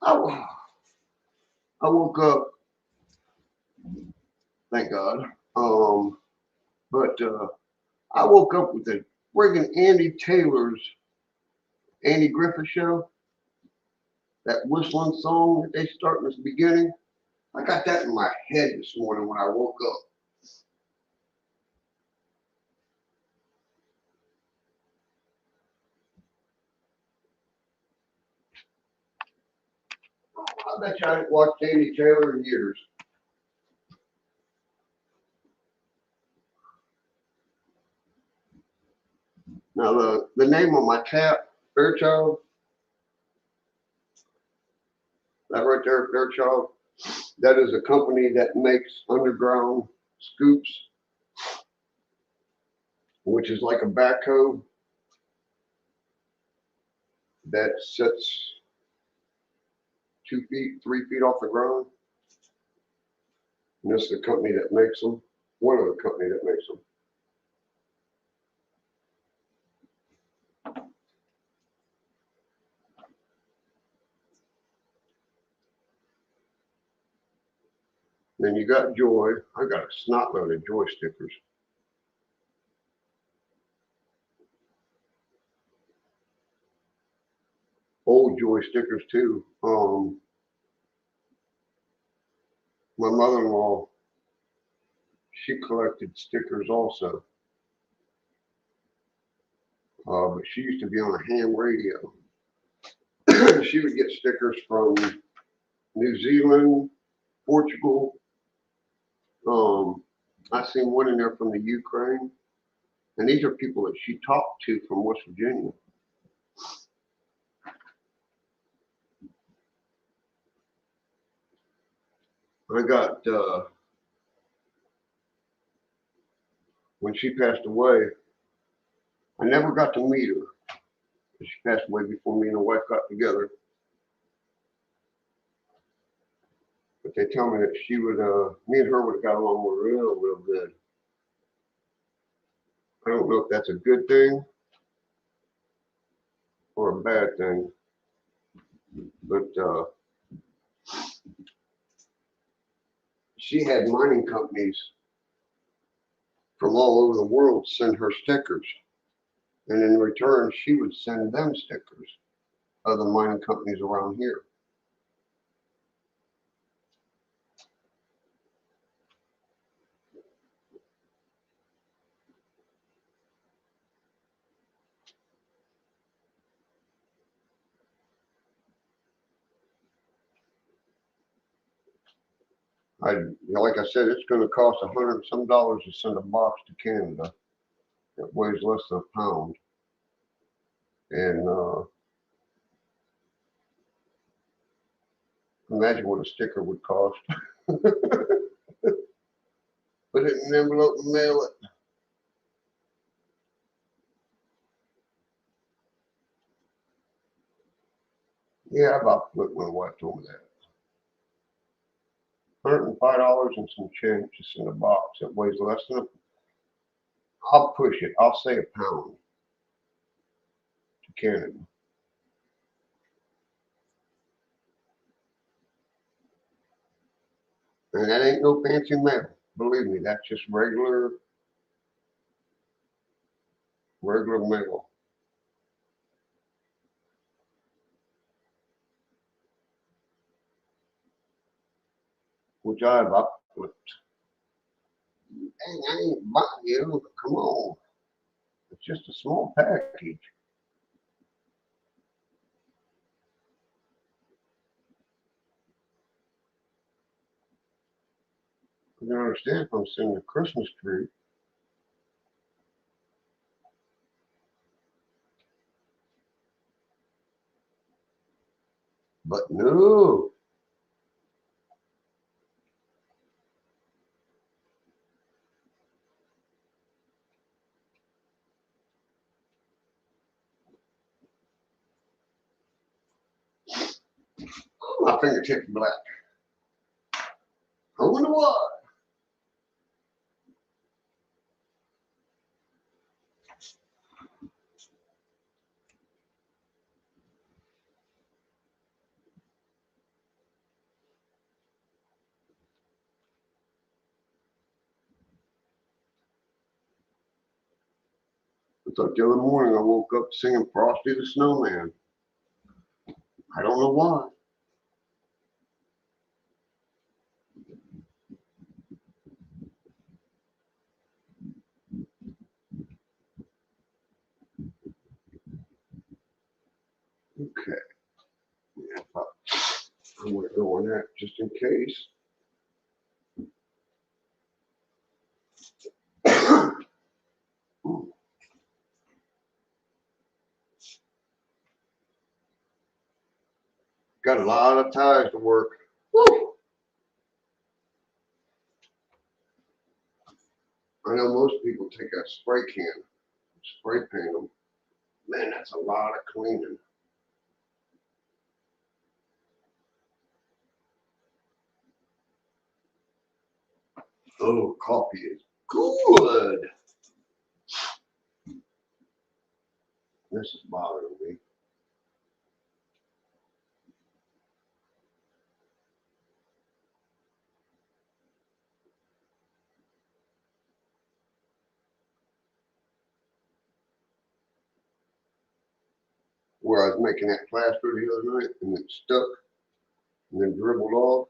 I woke up, thank God. But I woke up with the friggin' Andy Taylor's Andy Griffith show. That whistling song that they start in the beginning. I got that in my head this morning when I woke up. I bet you I haven't watched Andy Taylor in years. Now the name of my cap, Fairchild, that right there, Fairchild, that is a company that makes underground scoops, which is like a backhoe that sits 2 feet, 3 feet off the ground. And this is the company that makes them. One of the company that makes them. Then you got Joy. I got a snot load of Joy stickers. Old Joy stickers too. My mother-in-law, she collected stickers also. But she used to be on a ham radio. She would get stickers from New Zealand, Portugal. I seen one in there from the Ukraine. And these are people that she talked to from West Virginia. I got, when she passed away, I never got to meet her. She passed away before me and her wife got together. But they tell me that she would, me and her would have got along real, real good. I don't know if that's a good thing or a bad thing, but she had mining companies from all over the world send her stickers. And in return, she would send them stickers of the mining companies around here. Like I said, it's going to cost $100 and some to send a box to Canada that weighs less than a pound. And imagine what a sticker would cost. Put it in an envelope and mail it. Yeah, about what my wife told me that. $105 and some change to send a box that weighs less than a, I'll push it. I'll say a pound to Canada. And that ain't no fancy mail. Believe me, that's just regular mail. Which I've upped. Dang, I ain't buying you. Come on. It's just a small package. You can understand if I'm sending a Christmas tree. But no. My fingertips black. I wonder why. It's like the other morning I woke up singing Frosty the Snowman. I don't know why. Okay. Yeah, I'm going to go on that just in case. Got a lot of ties to work. Woo! I know most people take a spray can, spray paint them. Man, that's a lot of cleaning. Oh, coffee is good. This is bothering me. Where I was making that plaster the other night and it stuck and then dribbled off.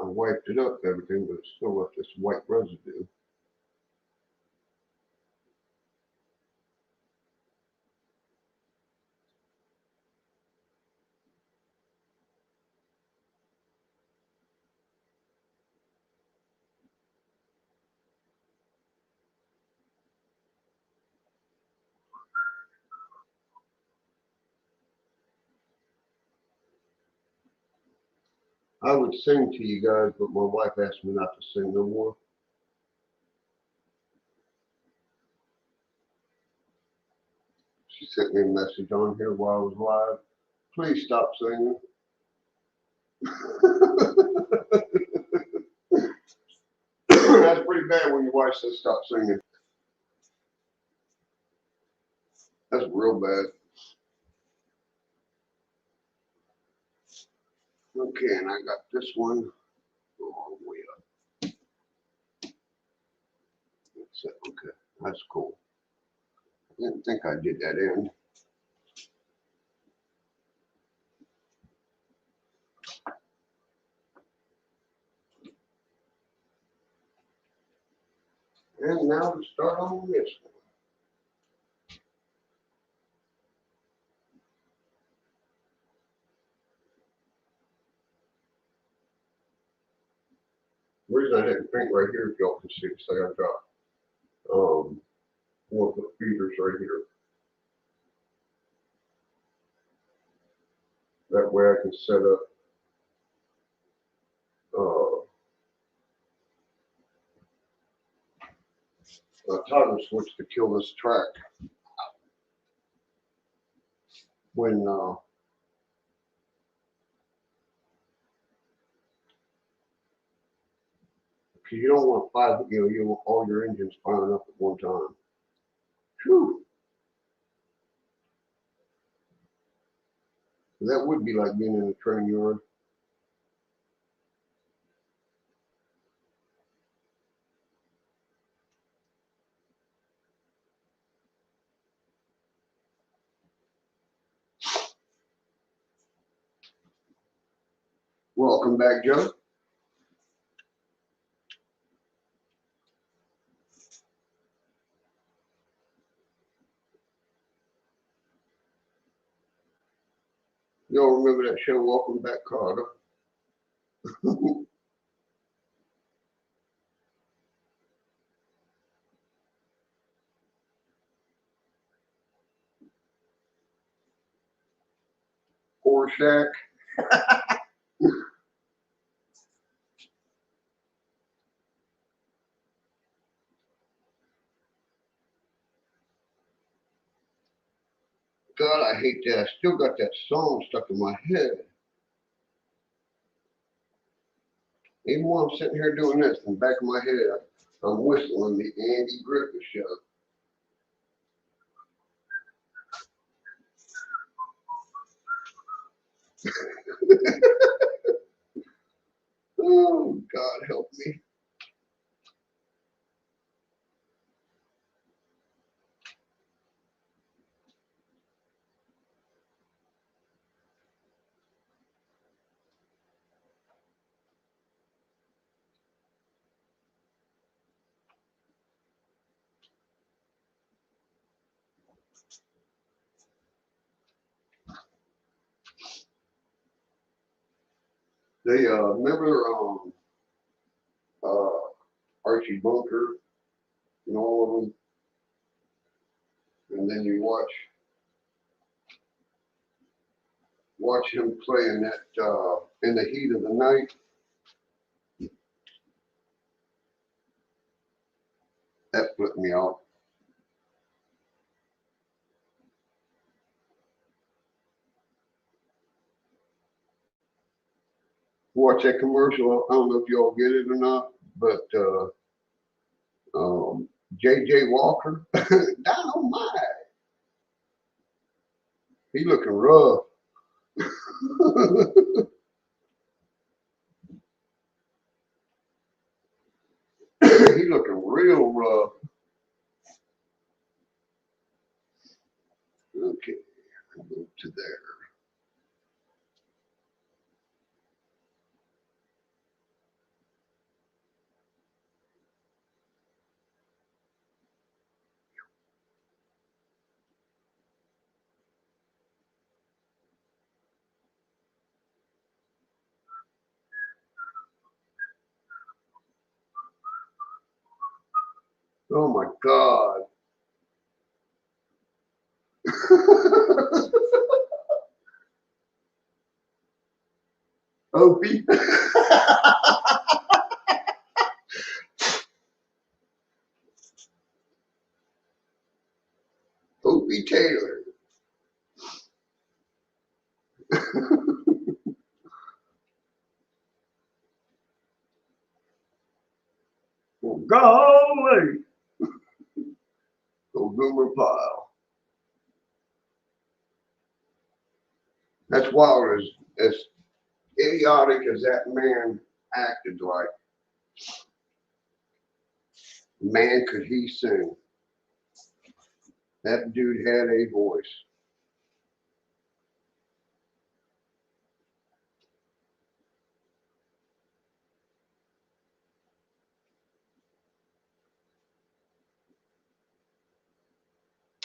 I wiped it up, everything, but it still left this white residue. I would sing to you guys, but my wife asked me not to sing no more. She sent me a message on here while I was live. Please stop singing. That's pretty bad when your wife says stop singing. That's real bad. Okay, and I got this one all the way up. That's it. Okay, that's cool. I didn't think I did that end. And now to start on this one. The reason I didn't paint right here, if y'all can see, is I got one of the feeders right here. That way I can set up a toggle switch to kill this track when you don't want you want all your engines firing up at one time. Whew. That would be like being in a train yard. Welcome back, Joe. Y'all remember that show, Welcome Back, Carter? Horseshack. God, I hate that. I still got that song stuck in my head. Even while I'm sitting here doing this, in the back of my head, I'm whistling the Andy Griffith Show. Oh, God help me. They remember Archie Bunker and all of them, and then you watch him play in that in the heat of the night. That flipped me off. watch that commercial. I don't know if y'all get it or not, but J.J. Walker, dynamite. He looking rough. He looking real rough. Okay, I'll go to there. Oh my God. Opie. Opie Taylor. Well, golly. Go Boomer Pile. That's wild. As idiotic as that man acted like, man, could he sing. That dude had a voice.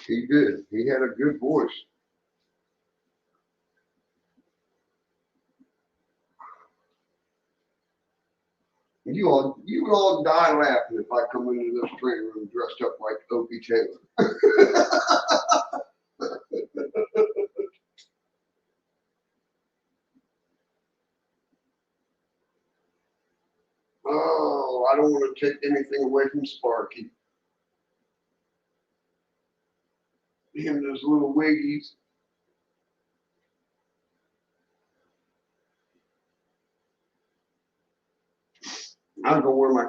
He did. He had a good voice. You would all die laughing if I come into this training room dressed up like Opie Taylor. Oh, I don't want to take anything away from Sparky. Him and those little wiggies. I'm gonna wear my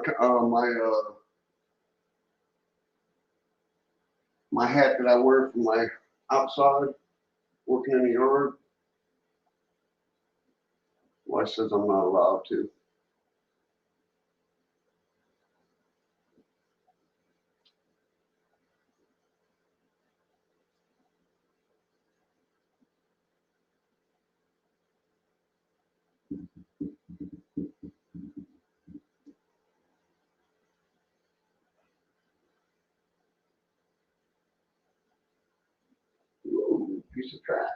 hat that I wear from my outside working in the yard. Wife says I'm not allowed to. Ooh, piece of track.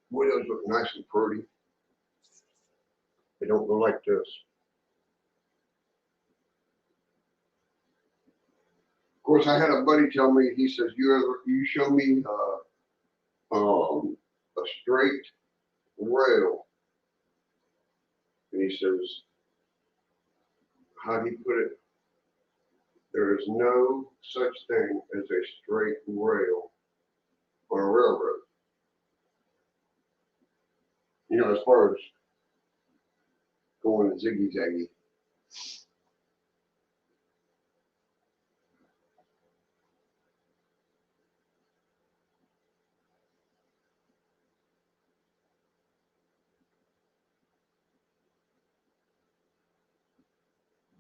Boy, those look nice and pretty. They don't look like this. Of course, I had a buddy tell me. He says, "You show me a straight rail," and he says, "How do you put it? There is no such thing as a straight rail on a railroad. You know, as far as going ziggy zaggy."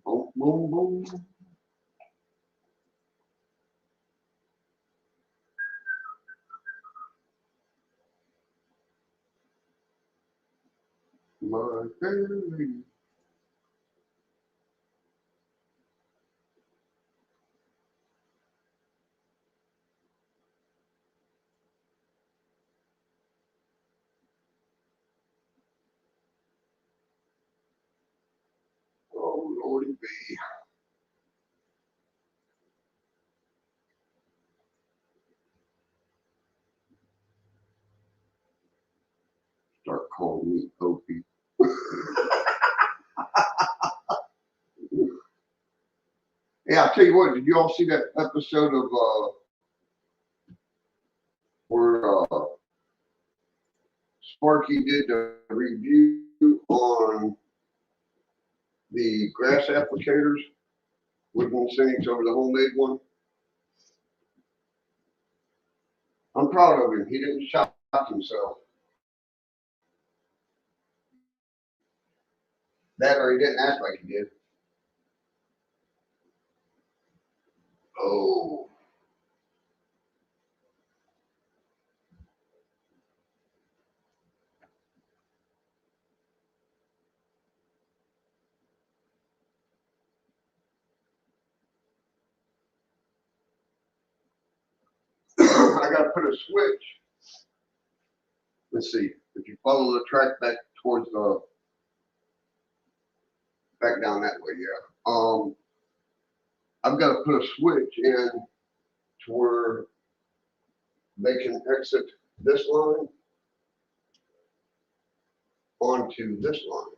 Boom, boom, boom. My baby. Oh, Lordy B. Start calling me Opie. Yeah, I'll tell you what, did you all see that episode of where Sparky did a review on the grass applicators, wooden sinks over the homemade one? I'm proud of him. He didn't shock himself. That or he didn't act like he did. Oh. I gotta put a switch. Let's see. If you follow the track back towards the back down that way, yeah. I've got to put a switch in to where they can exit this line onto this line.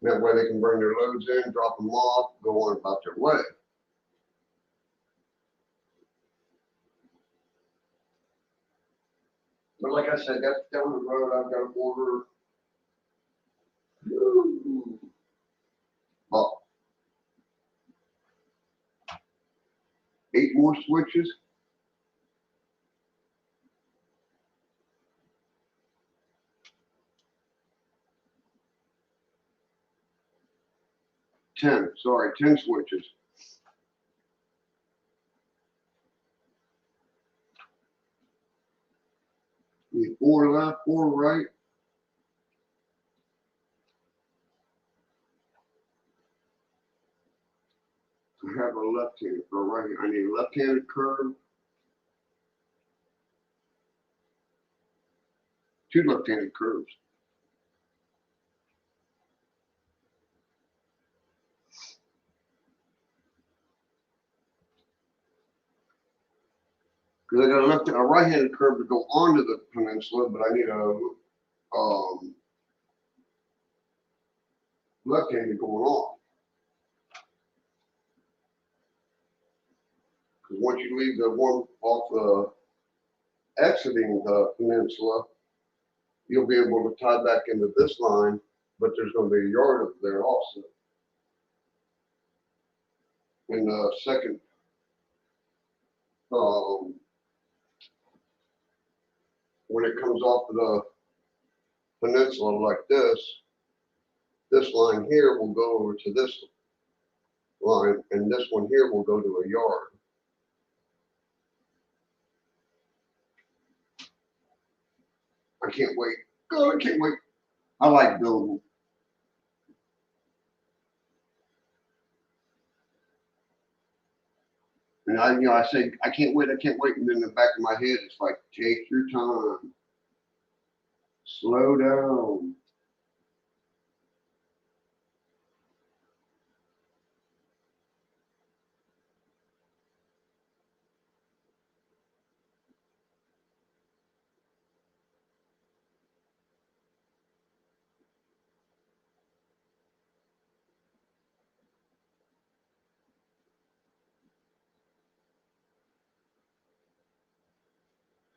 That way they can bring their loads in, drop them off, go on about their way. But like I said, that's down the road. I've got to order about 8 more switches. Ten switches. Need 4 left, 4 right. I have a left-handed or right. I need a left-handed curve. 2 left-handed curves. Because I got a right-handed curve to go onto the peninsula, but I need a left-handed going off. Because once you leave the one off the exiting the peninsula, you'll be able to tie back into this line, but there's going to be a yard up there also. And the second, when it comes off of the peninsula like this line here will go over to this line, and this one here will go to a yard. I can't wait. God, I can't wait. I like building. And I say, I can't wait, and then in the back of my head, it's like, take your time, slow down.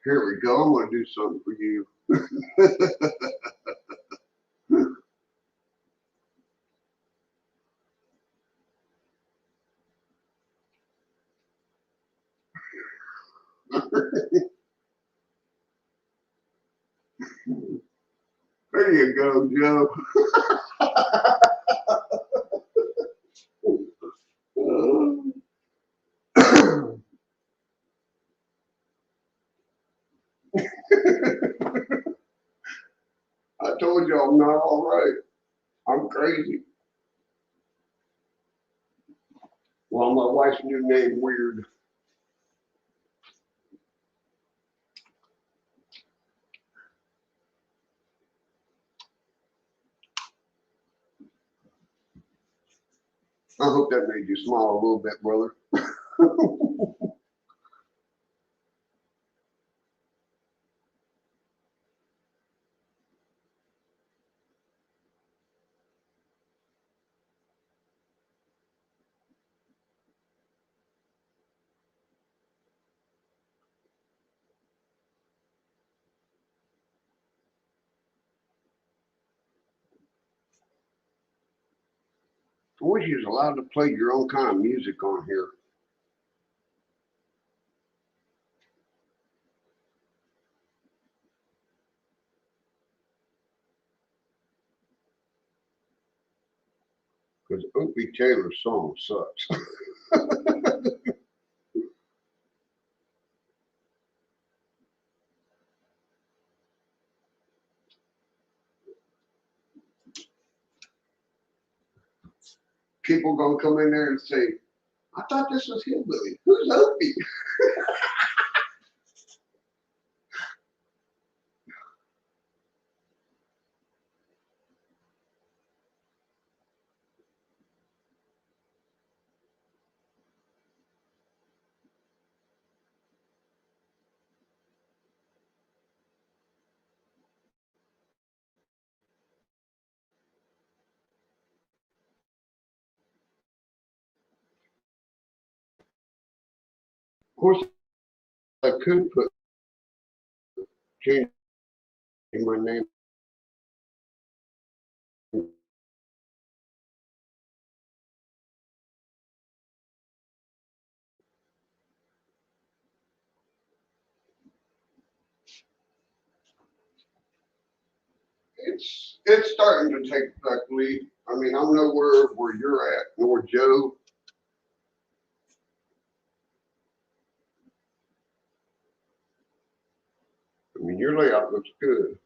Here we go. I'm going to do something for you. There you go, Joe. I told you I'm not all right. I'm crazy. Well, my wife's new name, Weird. I hope that made you smile a little bit, brother. I wish you was allowed to play your own kind of music on here. Because Opie Taylor's song sucks. People gonna come in there and say, I thought this was Hillbilly. Who's Opie? Of course, I could put change my name. It's starting to take back lead. I mean, I'm nowhere where you're at, nor Joe. I mean, your layout looks good.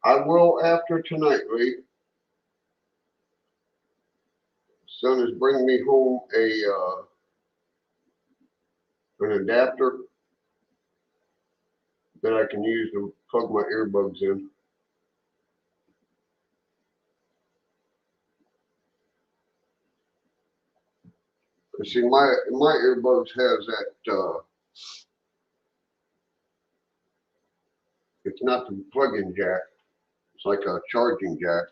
I will after tonight, Lee. Son is bringing me home an adapter that I can use to plug my earbuds in. See, my earbuds has that. It's not the plug-in jack. It's like a charging jack.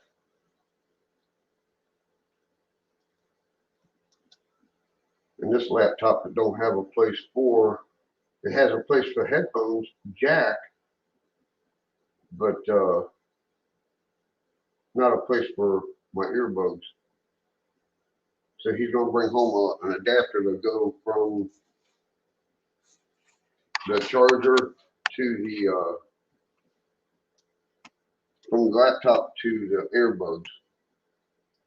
And this laptop, it don't have a place for. It has a place for headphones jack, but not a place for my earbuds. So he's gonna bring home an adapter to go from the charger to the from the laptop to the earbuds,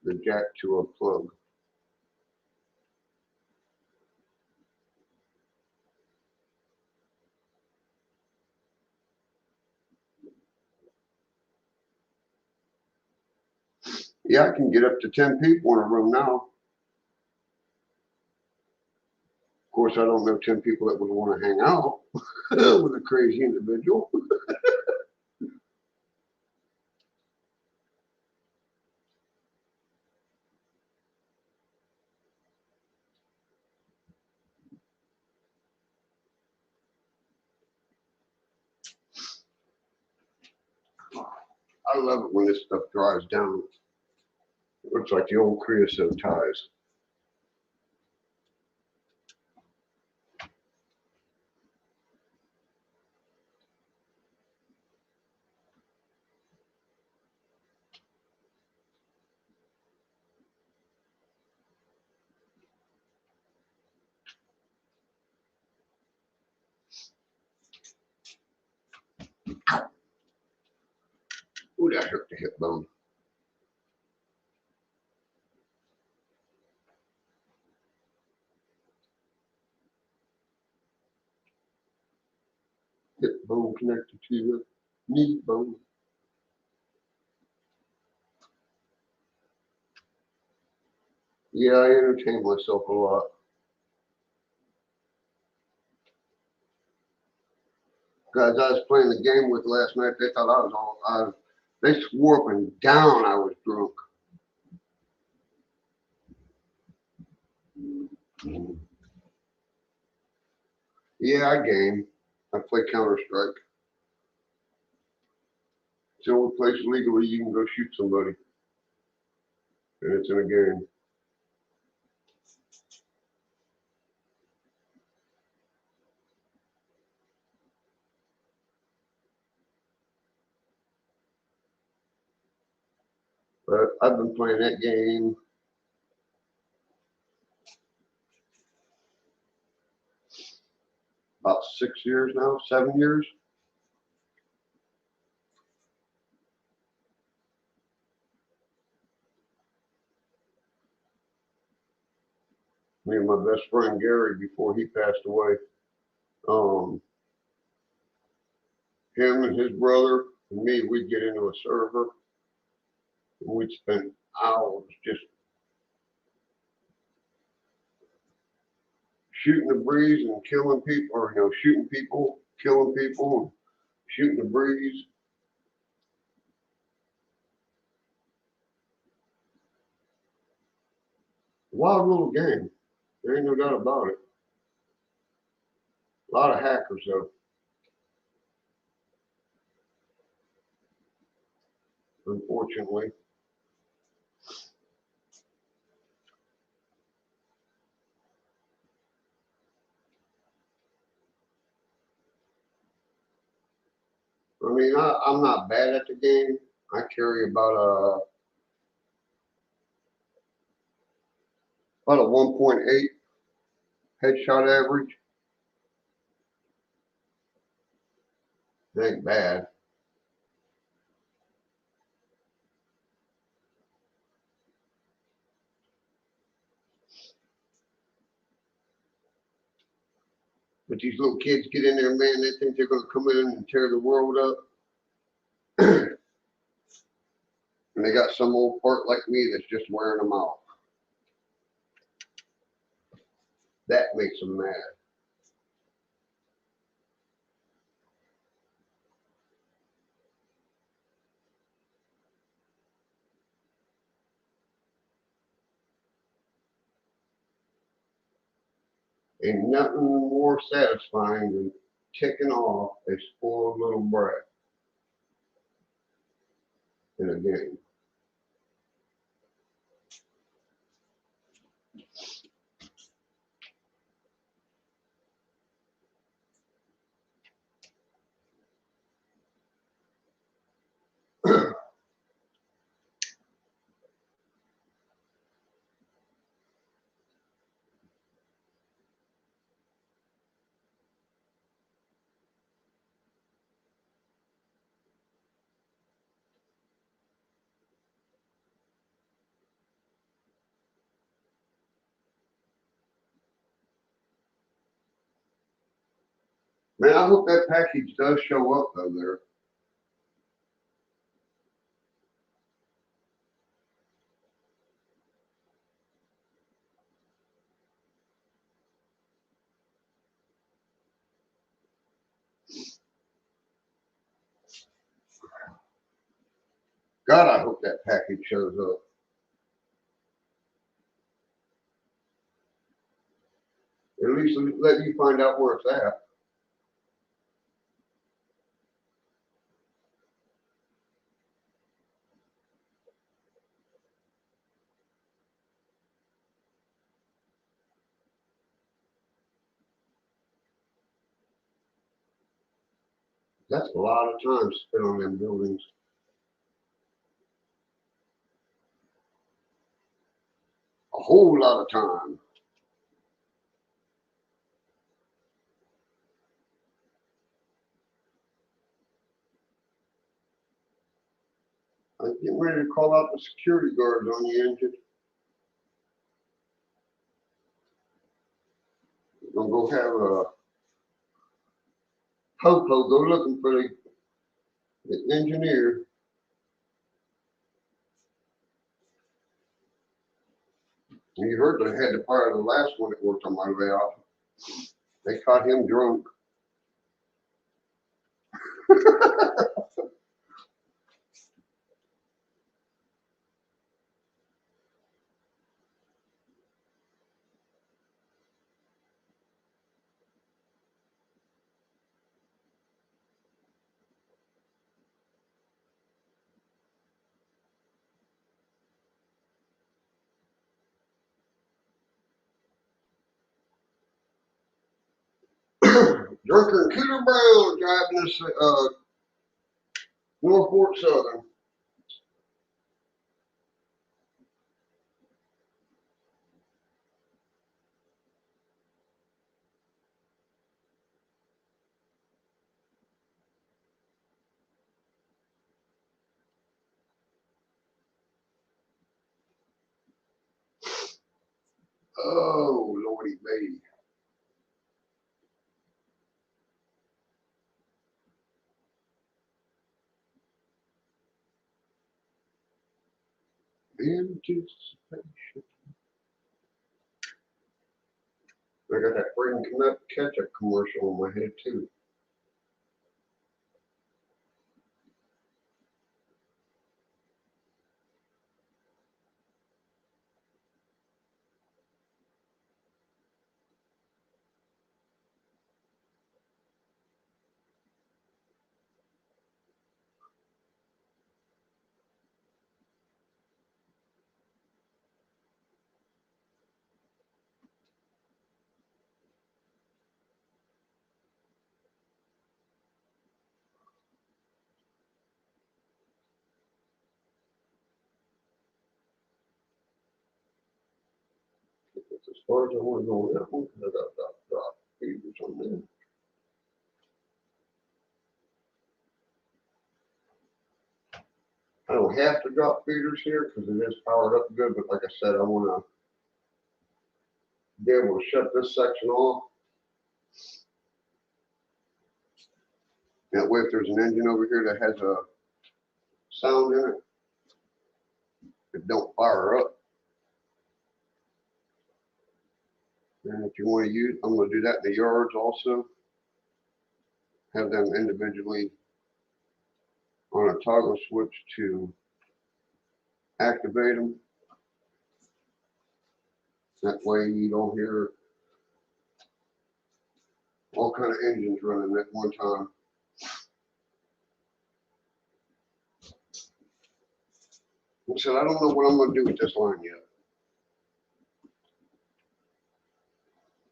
the jack to a plug. Yeah, I can get up to 10 people in a room now. Of course, I don't know 10 people that would want to hang out with a crazy individual. I love it when this stuff dries down. It looks like the old creosote ties. Ooh, that hurt the hip bone. Hip bone connected to the knee bone. Yeah, I entertain myself a lot. guys I was playing the game with last night, they thought I was all, they swore up and down I was drunk. Yeah, I game. I play Counter-Strike. It's the only place legally you can go shoot somebody. And it's in a game. But I've been playing that game about 6 years now, 7 years. Me and my best friend Gary, before he passed away, um, him and his brother and me, we'd get into a server and we'd spend hours just shooting the breeze and killing people, or shooting people, killing people, and shooting the breeze. Wild little game. There ain't no doubt about it. A lot of hackers though, unfortunately. I mean, I'm not bad at the game. I carry about a 1.8 headshot average. It ain't bad. But these little kids get in there, man, they think they're gonna come in and tear the world up. And they got some old part like me that's just wearing them out. That makes them mad. Ain't nothing more satisfying than ticking off a spoiled little brat in a game. Man, I hope that package does show up though there. God, I hope that package shows up. At least let you find out where it's at. That's a lot of time spent on them buildings. A whole lot of time. I'm getting ready to call out the security guards on the engine. We're gonna go have a Popo go looking for the engineer. And you heard they had to fire the last one that worked on my layoff. They caught him drunk. Drunker and Cooter Brown driving this Norfolk Southern. Oh, Lordy baby. Anticipation. I got that Braden ketchup commercial in my head too. As far as I want to go on that one, because I got drop feeders on there. I don't have to drop feeders here because it is powered up good, but like I said, I want to be able to shut this section off. That way, if there's an engine over here that has a sound in it, it don't fire up. And if you want to use, I'm going to do that in the yards also. Have them individually on a toggle switch to activate them. That way you don't hear all kind of engines running at one time. I said, I don't know what I'm going to do with this line yet.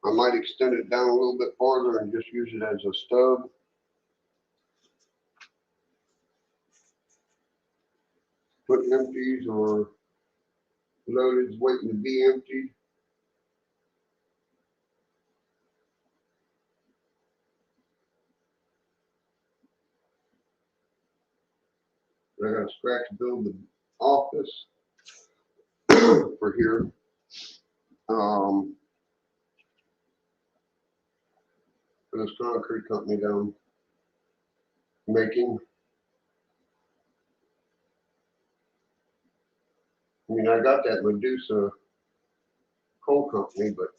I might extend it down a little bit farther and just use it as a stub. Put empties or loaded waiting to be emptied. I got to scratch build the office for here. For this concrete company down making. I mean, I got that Medusa coal company, but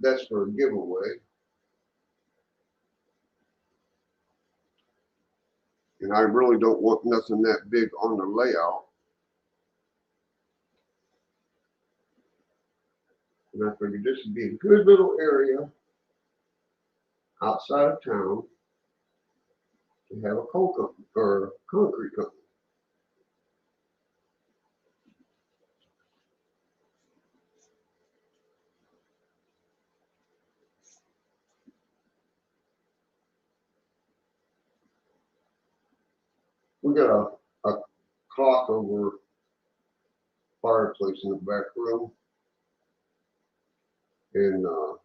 that's for a giveaway. And I really don't want nothing that big on the layout. And I figured this would be a good little area outside of town to have a coal company or a concrete company. We got a clock over fireplace in the back room. And all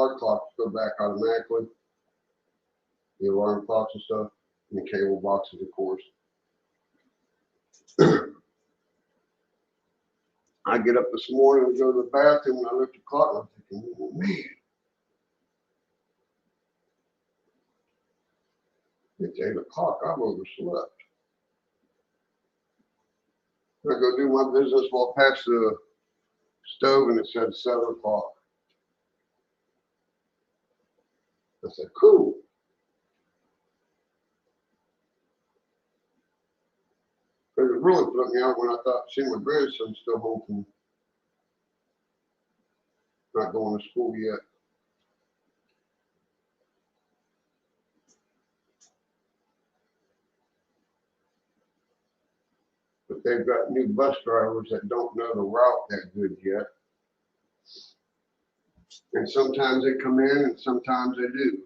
our clocks go back automatically. The alarm clocks and stuff, and the cable boxes, of course. I get up this morning and go to the bathroom, and I look at the clock, and I'm thinking, oh, man, it's 8 o'clock. I've overslept. I go do my business, walk past the stove and it said 7 o'clock. I said, cool. But it really put me out when I thought, seeing my grandson still home from not going to school yet. But they've got new bus drivers that don't know the route that good yet. And sometimes they come in and sometimes they do.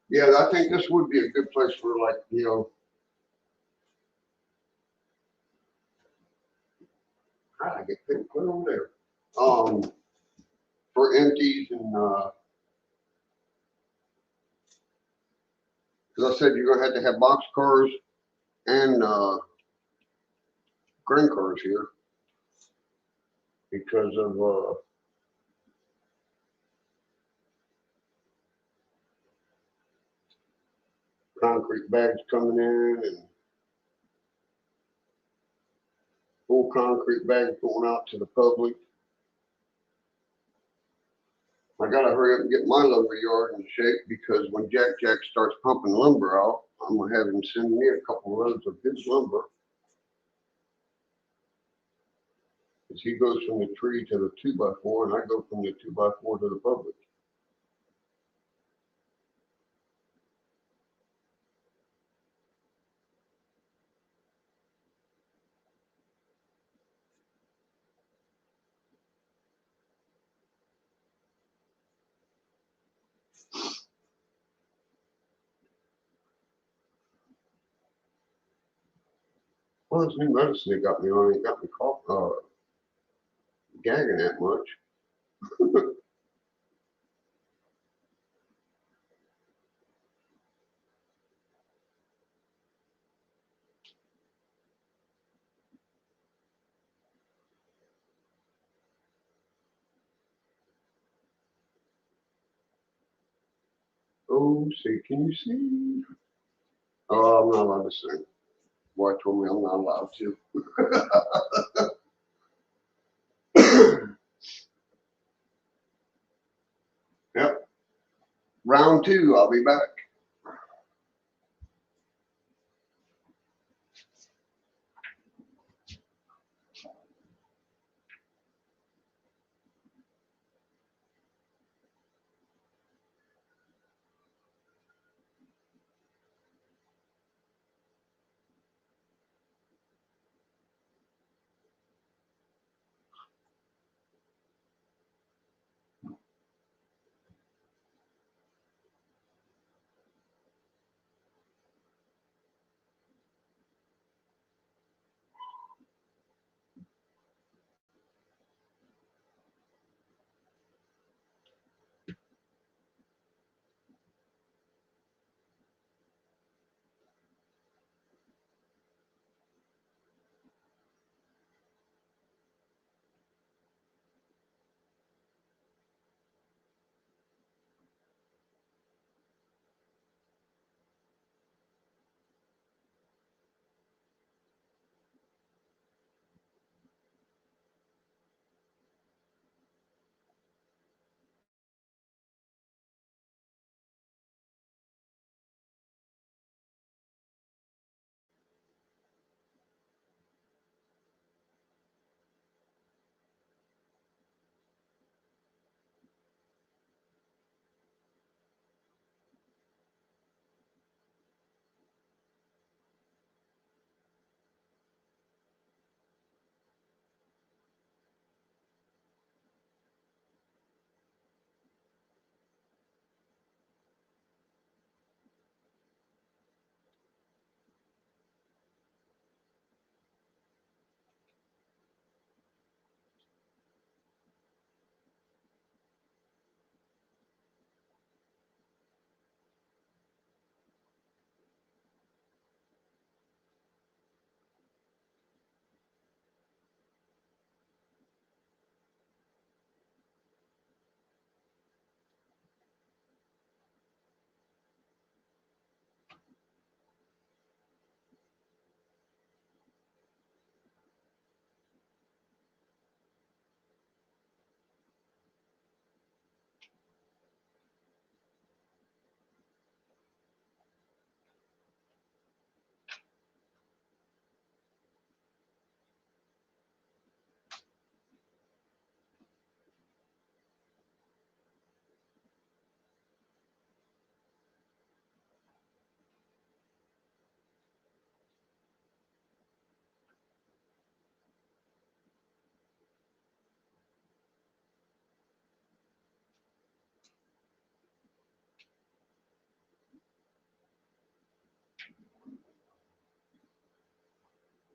Yeah, I think this would be a good place for, like, you know, how did I get put over there? For empties and, because I said you're gonna have to have box cars and grain cars here because of concrete bags coming in and full concrete bags going out to the public. I gotta hurry up and get my lumber yard in shape because when Jack starts pumping lumber out, I'm gonna have him send me a couple loads of his lumber. Because he goes from the tree to the 2x4 and I go from the 2x4 to the public. Well, this new medicine they got me on ain't got me gagging that much. Oh, see, can you see? Oh, I'm not allowed to sing. Boy told me I'm not allowed to. Yep. Round 2, I'll be back.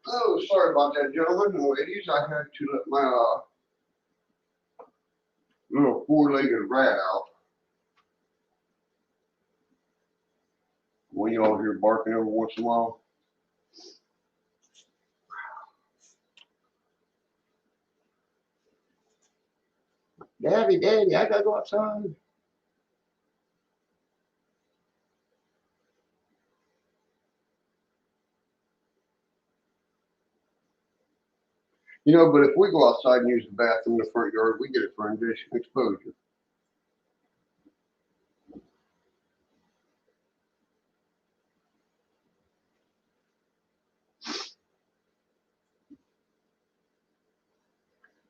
Oh, sorry about that, gentlemen and ladies. I had to let my little four-legged rat out. When y'all hear barking every once in a while. Daddy, Daddy, I gotta go outside. You know, but if we go outside and use the bathroom in the front yard, we get it for indecent exposure.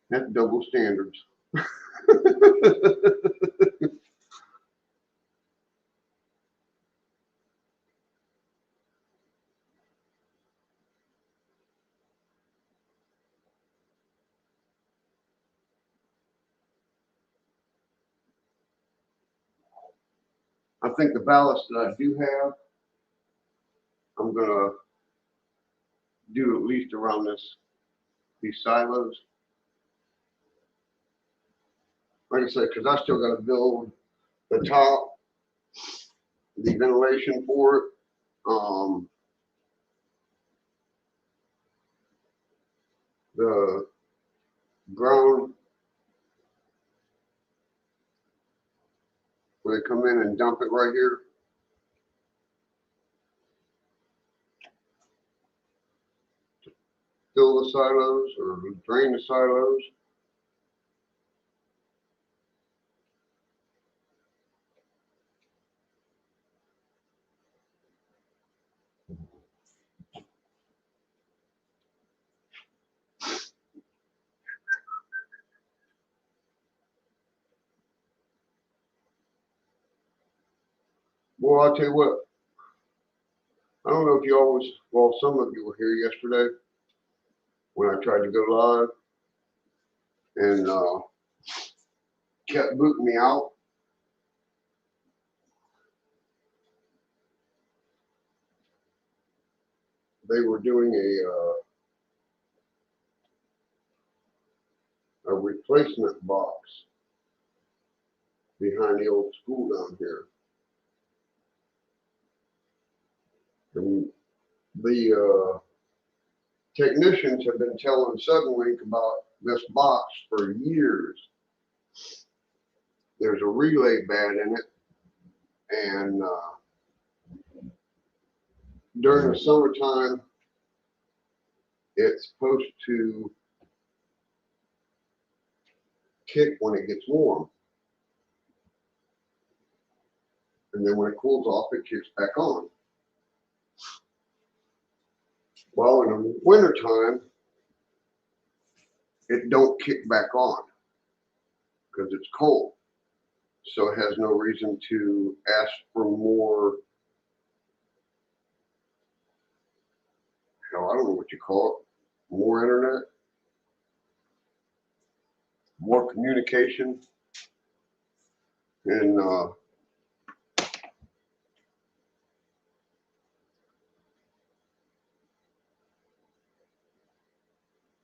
That's double standards. I think the ballast that I do have, I'm gonna do at least around these silos. Like I said, because I still got to build the top, the ventilation for it, the ground where they come in and dump it right here. Fill the silos or drain the silos. Boy, I'll tell you what, I don't know if you always, well, some of you were here yesterday when I tried to go live and kept booting me out. They were doing a replacement box behind the old school down here. And the technicians have been telling Suddenlink about this box for years. There's a relay bad in it, and during the summertime, it's supposed to kick when it gets warm. And then when it cools off, it kicks back on. Well, in the wintertime, it don't kick back on because it's cold. So it has no reason to ask for more, hell, I don't know what you call it, more internet, more communication. And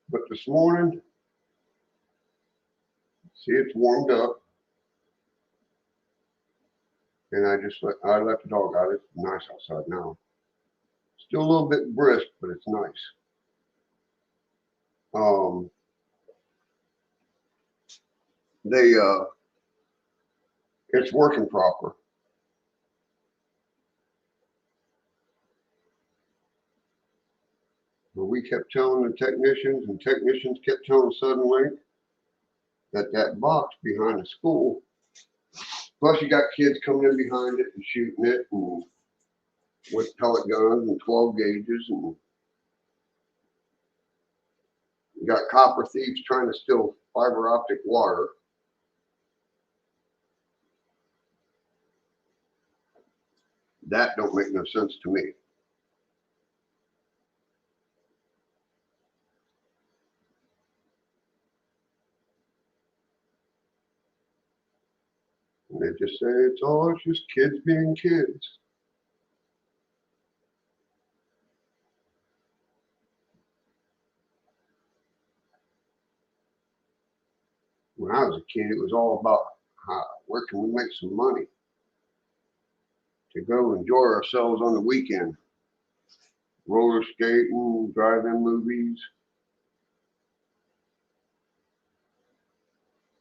but this morning, see, it's warmed up, and I let the dog out. It's nice outside now. Still a little bit brisk, but it's nice. They it's working proper. But we kept telling the technicians, and technicians kept telling Suddenlink that that box behind the school, plus you got kids coming in behind it and shooting it and with pellet guns and 12 gauges, and you got copper thieves trying to steal fiber optic wire. That don't make no sense to me. And they just say it's just kids being kids. When I was a kid, it was all about where can we make some money to go enjoy ourselves on the weekend. Roller skating, drive-in movies.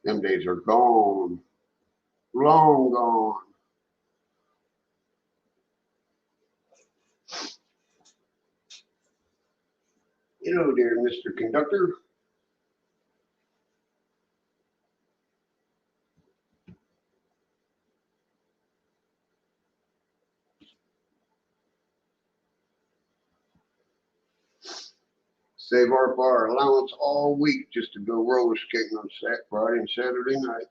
Them days are gone, long gone. Hello there, Mr. Conductor. Save our allowance all week just to go roller skating on Friday and Saturday night.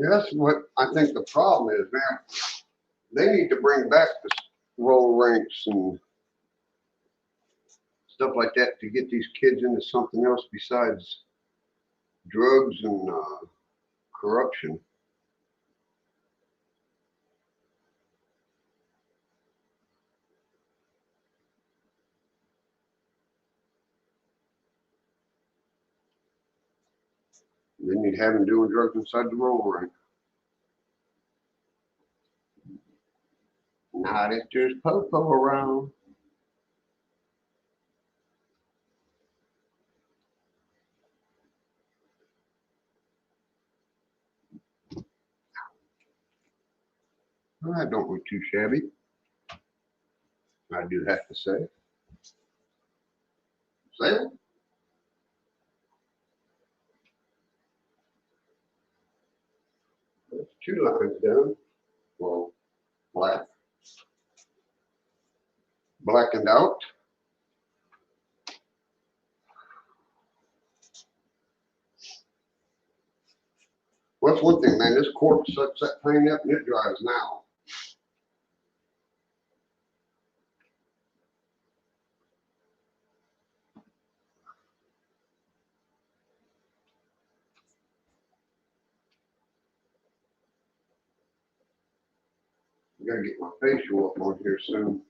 Yeah, that's what I think the problem is, man. They need to bring back the roller rinks and stuff like that to get these kids into something else besides drugs and corruption. They need to have them doing drugs inside the roller rink. Not if there's popo around. That don't look too shabby, I do have to say. Sale? That's 2 lines down. Well, black. Blackened out. Well, that's one thing, man. This corpse sucks that paint up and it dries now. I gotta get my facial up on here soon.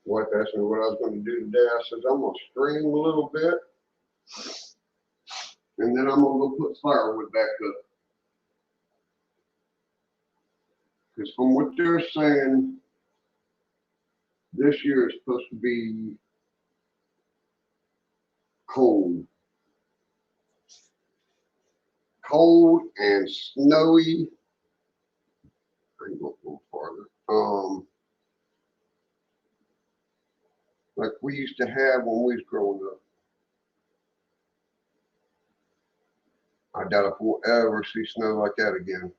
Wife asked me what I was going to do today. I said, I'm going to stream a little bit, and then I'm going to go put firewood back up. Because from what they're saying, this year is supposed to be cold. Cold and snowy. I can go a little farther. Like we used to have when we was growing up. I doubt if we'll ever see snow like that again.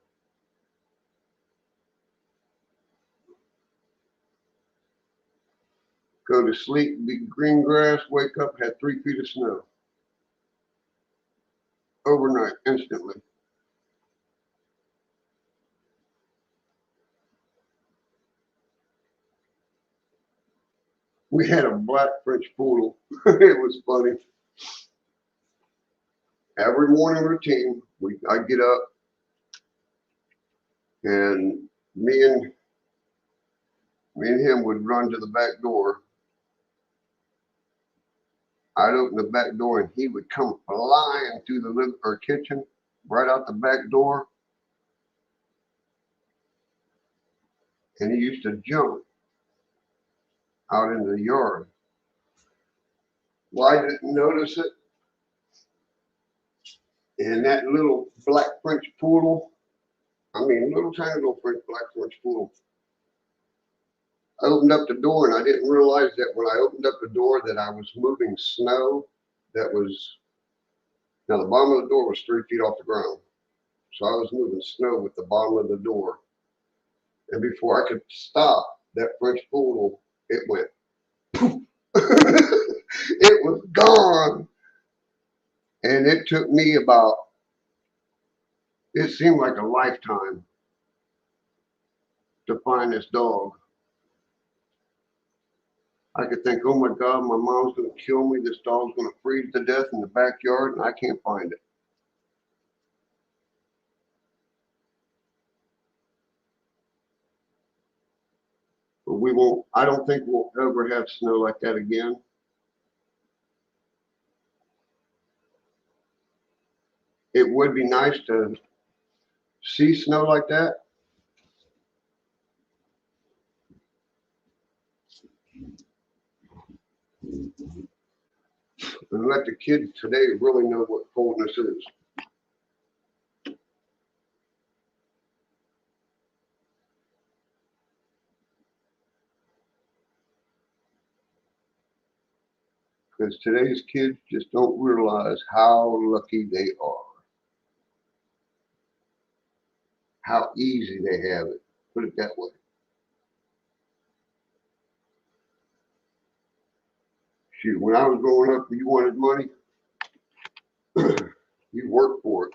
Go to sleep, be green grass, wake up, had 3 feet of snow. Overnight, instantly. We had a black French poodle. It was funny. Every morning routine, I'd get up and me and him would run to the back door. I'd open the back door and he would come flying through the living or kitchen, right out the back door. And he used to jump out into the yard. Well, I didn't notice it. And that little black French poodle, little tiny little black French poodle, I opened up the door and I didn't realize that when I opened up the door that I was moving snow that was, now the bottom of the door was 3 feet off the ground. So I was moving snow with the bottom of the door. And before I could stop, that French poodle, it went poof. It was gone. And it took me about, it seemed like a lifetime to find this dog. I could think, oh my God, my mom's going to kill me. This dog's going to freeze to death in the backyard, and I can't find it. But we won't, I don't think we'll ever have snow like that again. It would be nice to see snow like that. And let the kids today really know what coldness is. Because today's kids just don't realize how lucky they are, how easy they have it. Put it that way. Shoot, when I was growing up, you wanted money, you worked for it.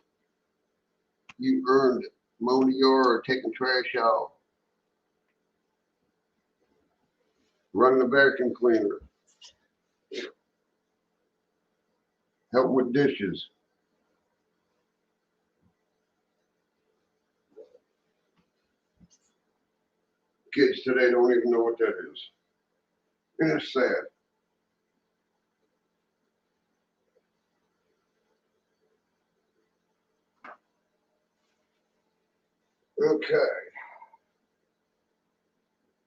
You earned it. Mowing the yard, taking trash out, running the vacuum cleaner, helping with dishes. Kids today don't even know what that is. And it's sad. Okay.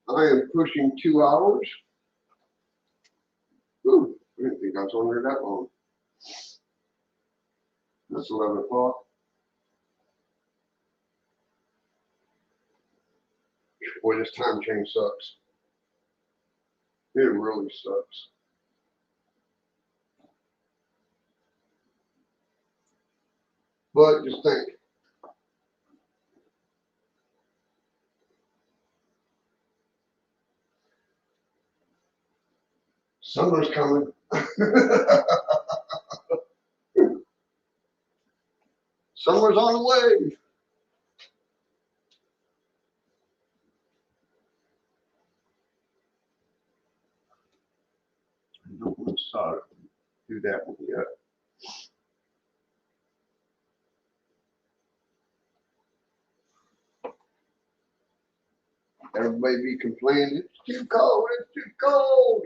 I am pushing 2 hours. Ooh, I didn't think I was on there that long. That's 11 o'clock. Boy, this time change sucks. It really sucks. But just think. Summer's coming. Summer's on the way. I don't want to do that one yet. Everybody be complaining, it's too cold, it's too cold.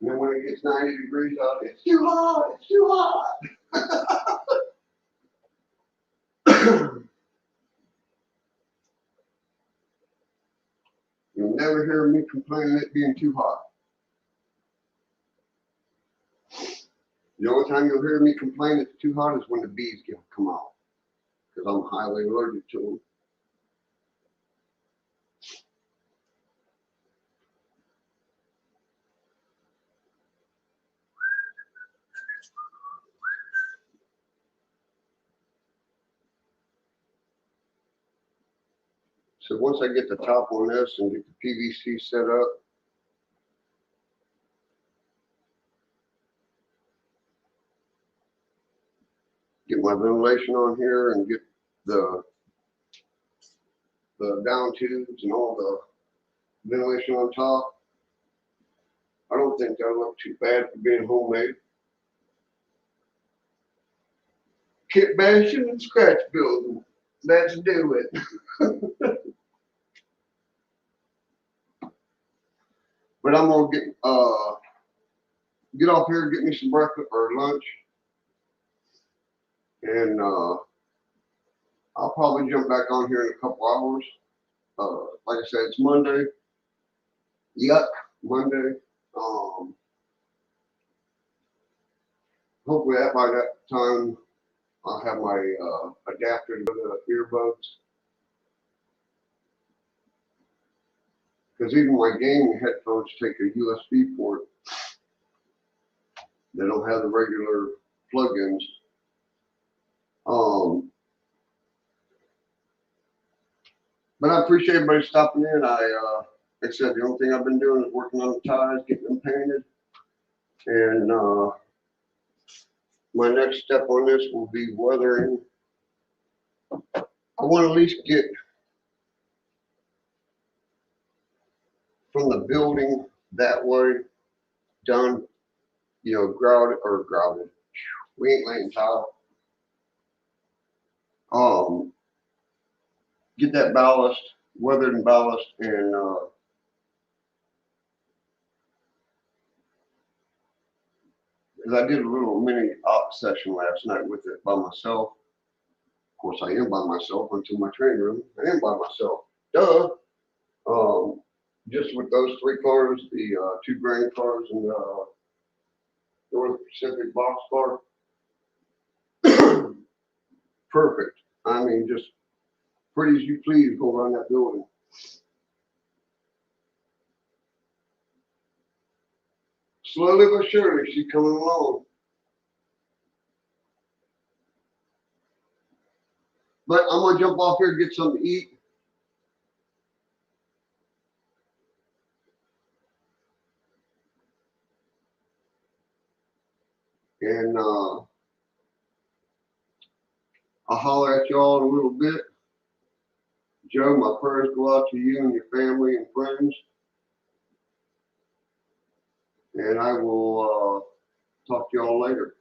And then when it gets 90 degrees out, it's too hot, it's too hot. You'll never hear me complaining it being too hot. The only time you'll hear me complain it's too hot is when the bees come out, because I'm highly allergic to them. So once I get the top on this and get the PVC set up, get my ventilation on here and get the down tubes and all the ventilation on top, I don't think that'll look too bad for being homemade. Kit bashing and scratch building. Let's do it. But I'm gonna get off here, get me some breakfast or lunch, and I'll probably jump back on here in a couple hours. Like I said, it's Monday. Yuck, Monday. Hopefully that by that time I'll have my adapter to the earbuds. Because even my gaming headphones take a USB port. They don't have the regular plugins. But I appreciate everybody stopping in. Like I said, the only thing I've been doing is working on the ties, getting them painted. And my next step on this will be weathering. I want to at least get from the building that way done, you know, grouted. We ain't laying tile. Get that ballast, weathered and ballast, and because I did a little mini op session last night with it by myself. Of course, I am by myself until my training room. I am by myself. Duh. Just with those three cars, the two grain cars and the North Pacific box car. Perfect. I mean, just pretty as you please go around that building. Slowly but surely, she's coming along. But I'm gonna jump off here and get something to eat. And I'll holler at y'all in a little bit. Joe, my prayers go out to you and your family and friends. And I will talk to y'all later.